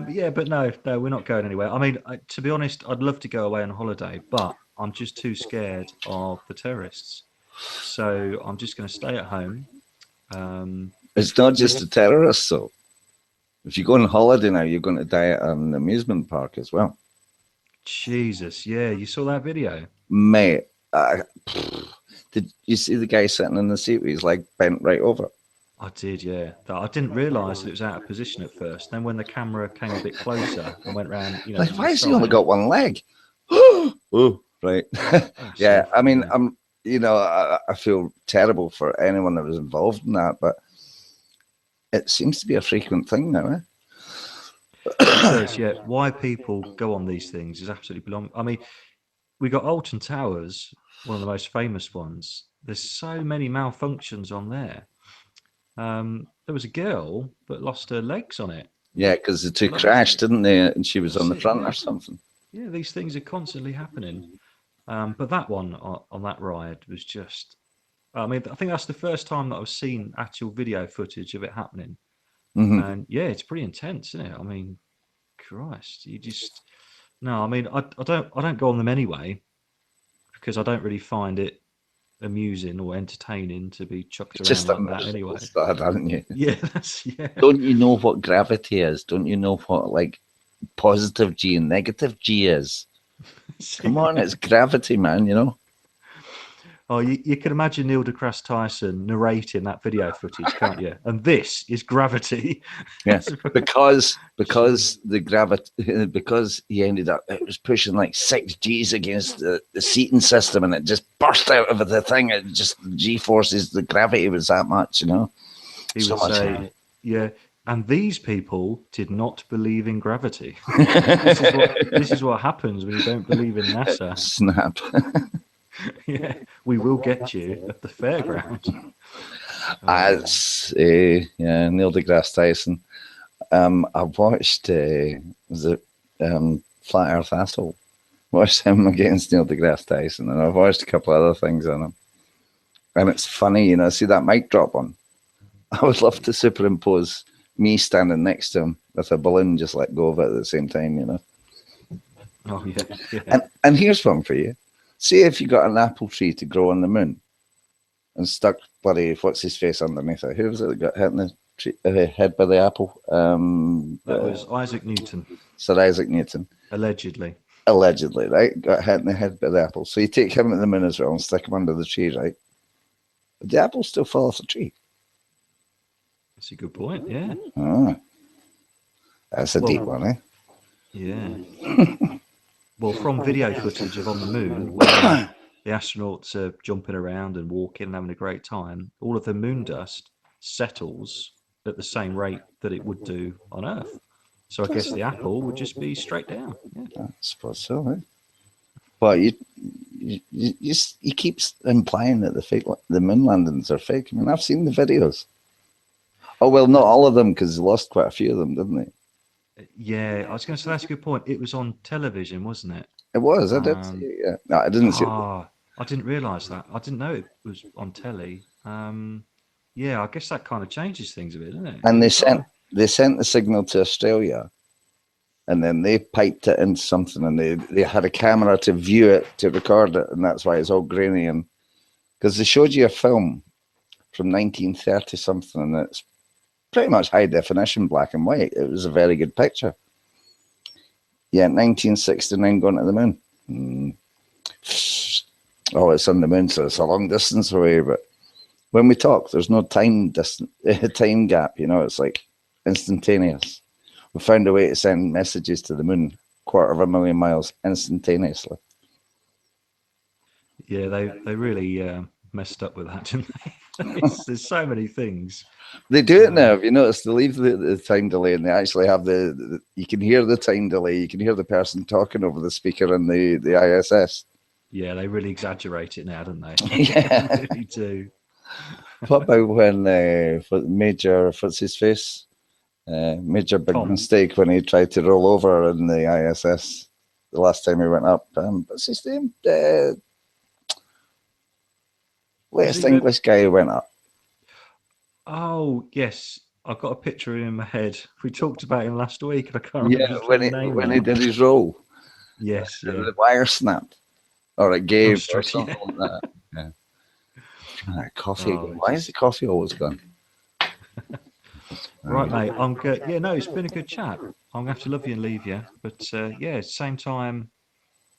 Yeah, but no, we're not going anywhere. I mean, to be honest, I'd love to go away on holiday, but I'm just too scared of the terrorists. So I'm just going to stay at home. It's not just the terrorists, though. If you go on holiday now, you're going to die at an amusement park as well. Jesus, yeah, you saw that video? Mate, did you see the guy sitting in the seat with his leg bent right over? I did, yeah. I didn't realise that it was out of position at first. Then when the camera came a bit closer and went round, you know, like, why has he only got one leg? Oh, right. Yeah, I mean, I feel terrible for anyone that was involved in that, but it seems to be a frequent thing now, eh? It does, yeah. Why people go on these things is absolutely belong. I mean, we got Alton Towers, one of the most famous ones. There's so many malfunctions on there. There was a girl that lost her legs on it. Yeah, because the two crashed, didn't they? And she was on the front or something. Yeah, these things are constantly happening. But that one on that ride was just... I mean, I think that's the first time that I've seen actual video footage of it happening. Mm-hmm. And yeah, it's pretty intense, isn't it? I mean, Christ, you just... No, I mean, I don't go on them anyway because I don't really find it amusing or entertaining to be chucked around just like that anyway. Start, haven't you? Yeah, yeah. Don't you know what gravity is? Don't you know what like positive G and negative G is? Come on, it's gravity, man, you know? Oh, you can imagine Neil deGrasse Tyson narrating that video footage, can't you? And this is gravity. Yes, because the gravity, because he ended up, it was pushing like 6 Gs against the seating system, and it just burst out of the thing. It just G forces, the gravity was that much, you know. He So would much say, hair. yeah, and these people did not believe in gravity. This is what happens when you don't believe in NASA. Snap. Yeah, we will get you at the fairground. It's yeah, Neil deGrasse Tyson. I watched was it Flat Earth Asshole? Watched him against Neil deGrasse Tyson, and I've watched a couple other things on him. And it's funny, you know, see that mic drop on. I would love to superimpose me standing next to him with a balloon just let go of it at the same time, you know. Oh yeah. And here's one for you. See if you got an apple tree to grow on the moon and stuck bloody what's his face underneath it. Who was it that got hit in the tree, head by the apple? That was Isaac Newton, Sir Isaac Newton. allegedly. Allegedly, right? Got hit in the head by the apple. So you take him at the moon as well and stick him under the tree, right? But the apple still fall off the tree. That's a good point. Yeah. Oh, that's a deep one, eh? Yeah. Well, from video footage of on the moon, where the astronauts are jumping around and walking and having a great time, all of the moon dust settles at the same rate that it would do on Earth. So I guess the apple would just be straight down. Yeah. I suppose so, eh? But you keep implying that the moon landings are fake. I mean, I've seen the videos. Oh well, not all of them because they lost quite a few of them, didn't they? Yeah, I was going to say that's a good point. It was on television, wasn't it? It was. I did see it. Yeah, no, I didn't see it. I didn't realise that. I didn't know it was on telly. Yeah, I guess that kind of changes things a bit, doesn't it? And they sent the signal to Australia, and then they piped it into something, and they had a camera to view it, to record it, and that's why it's all grainy. And because they showed you a film from 1930 something, and it's pretty much high definition, black and white. It was a very good picture. Yeah, 1969 going to the moon. Oh, it's on the moon, so it's a long distance away. But when we talk, there's no time gap. You know, it's like instantaneous. We found a way to send messages to the moon 250,000 miles instantaneously. Yeah, they really messed up with that, didn't they? There's so many things. They do it now. Have you noticed? They leave the time delay, and they actually have you can hear the time delay. You can hear the person talking over the speaker in the ISS. Yeah, they really exaggerate it now, don't they? Yeah, They really do. What about when Major, what's his face? Major big Tom. mistake when he tried to roll over in the ISS the last time he went up. What's his name? Latest English guy who went up. Oh, yes. I've got a picture of him in my head. We talked about him last week, and I can't remember his name. When he did his roll. Yes, yeah. The wire snapped. Or it gave, or Yeah. something like that. Yeah. Coffee. Oh, Why is the coffee always gone? Right, mate. I'm good. Yeah, no, it's been a good chat. I'm going to have to love you and leave you. But yeah, same time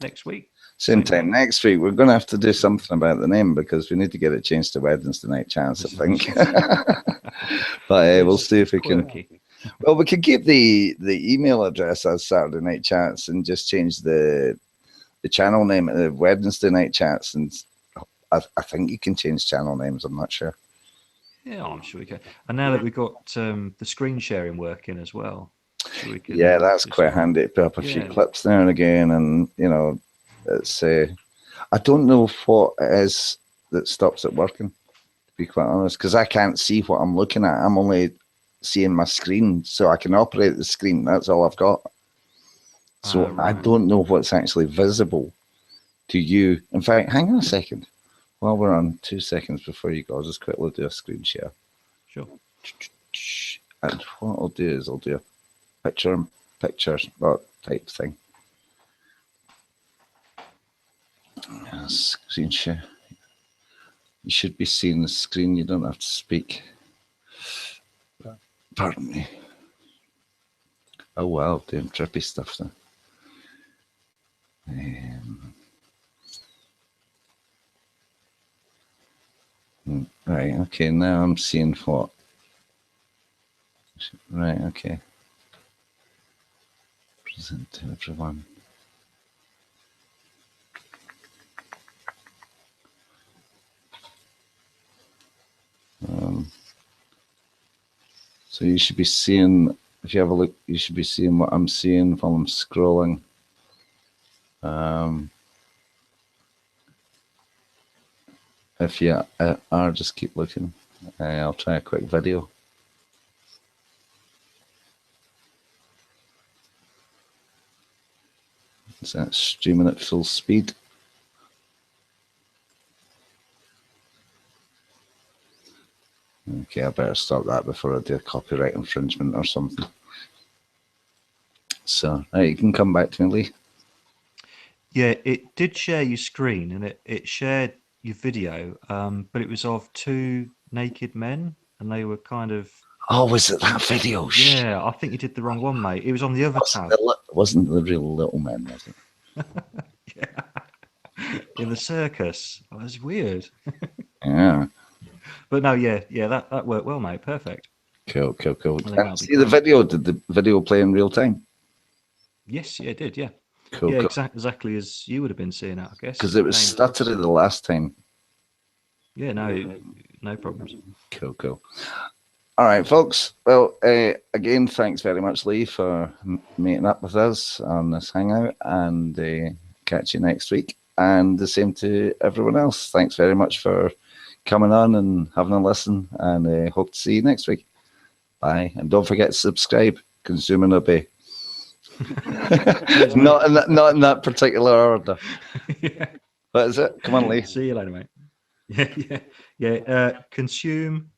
next week. Same time next week. We're going to have to do something about the name because we need to get it changed to Wednesday Night Chance, I think. But we'll see if we can. Well, we could keep the email address as Saturday Night Chats and just change the channel name to Wednesday Night Chats. And I think you can change channel names. I'm not sure. Yeah, I'm sure we can. And now that we've got the screen sharing working as well. So we can, yeah, that's quite handy to put up a few clips there and again. And, you know, it's I don't know what it is that stops it working, to be quite honest, because I can't see what I'm looking at. I'm only seeing my screen, so I can operate the screen. That's all I've got. So right. I don't know what's actually visible to you. In fact, hang on a second. While we're on, 2 seconds before you go, I'll just quickly do a screen share. Sure. And what I'll do is I'll do a picture type thing. Screen share. You should be seeing the screen. You don't have to speak. Pardon me. Oh wow, doing trippy stuff then. Right, okay, now I'm seeing what. Right, okay. Present to everyone. So you should be seeing, if you have a look, you should be seeing what I'm seeing while I'm scrolling. If you are, just keep looking. I'll try a quick video. Is that streaming at full speed? Okay, I better stop that before I do a copyright infringement or something. So, you can come back to me, Lee. Yeah, it did share your screen, and it shared your video, but it was of two naked men, and they were kind of... Oh, was it that video? Yeah, I think you did the wrong one, mate. It was on the other tab. Wasn't the real little men, was it? Yeah. In the circus. Oh, that's weird. Yeah. But no, yeah, that worked well, mate. Perfect. Cool. See be the video? Did the video play in real time? Yes, yeah, it did, yeah. Cool. Yeah, exactly as you would have been seeing it, I guess. Because it was stuttery the last time. Yeah, no problems. Cool. All right, folks. Well, again, thanks very much, Lee, for meeting up with us on this hangout, and catch you next week. And the same to everyone else. Thanks very much for coming on and having a listen, and hope to see you next week. Bye. And don't forget to subscribe, consume and obey. not in that particular order. Yeah. What is it? Come on, Lee. See you later, mate. Yeah. Consume,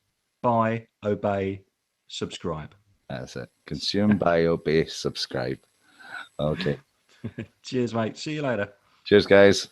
buy, obey, subscribe. That's it. Consume, buy, obey, subscribe. Okay. Cheers, mate. See you later. Cheers, guys.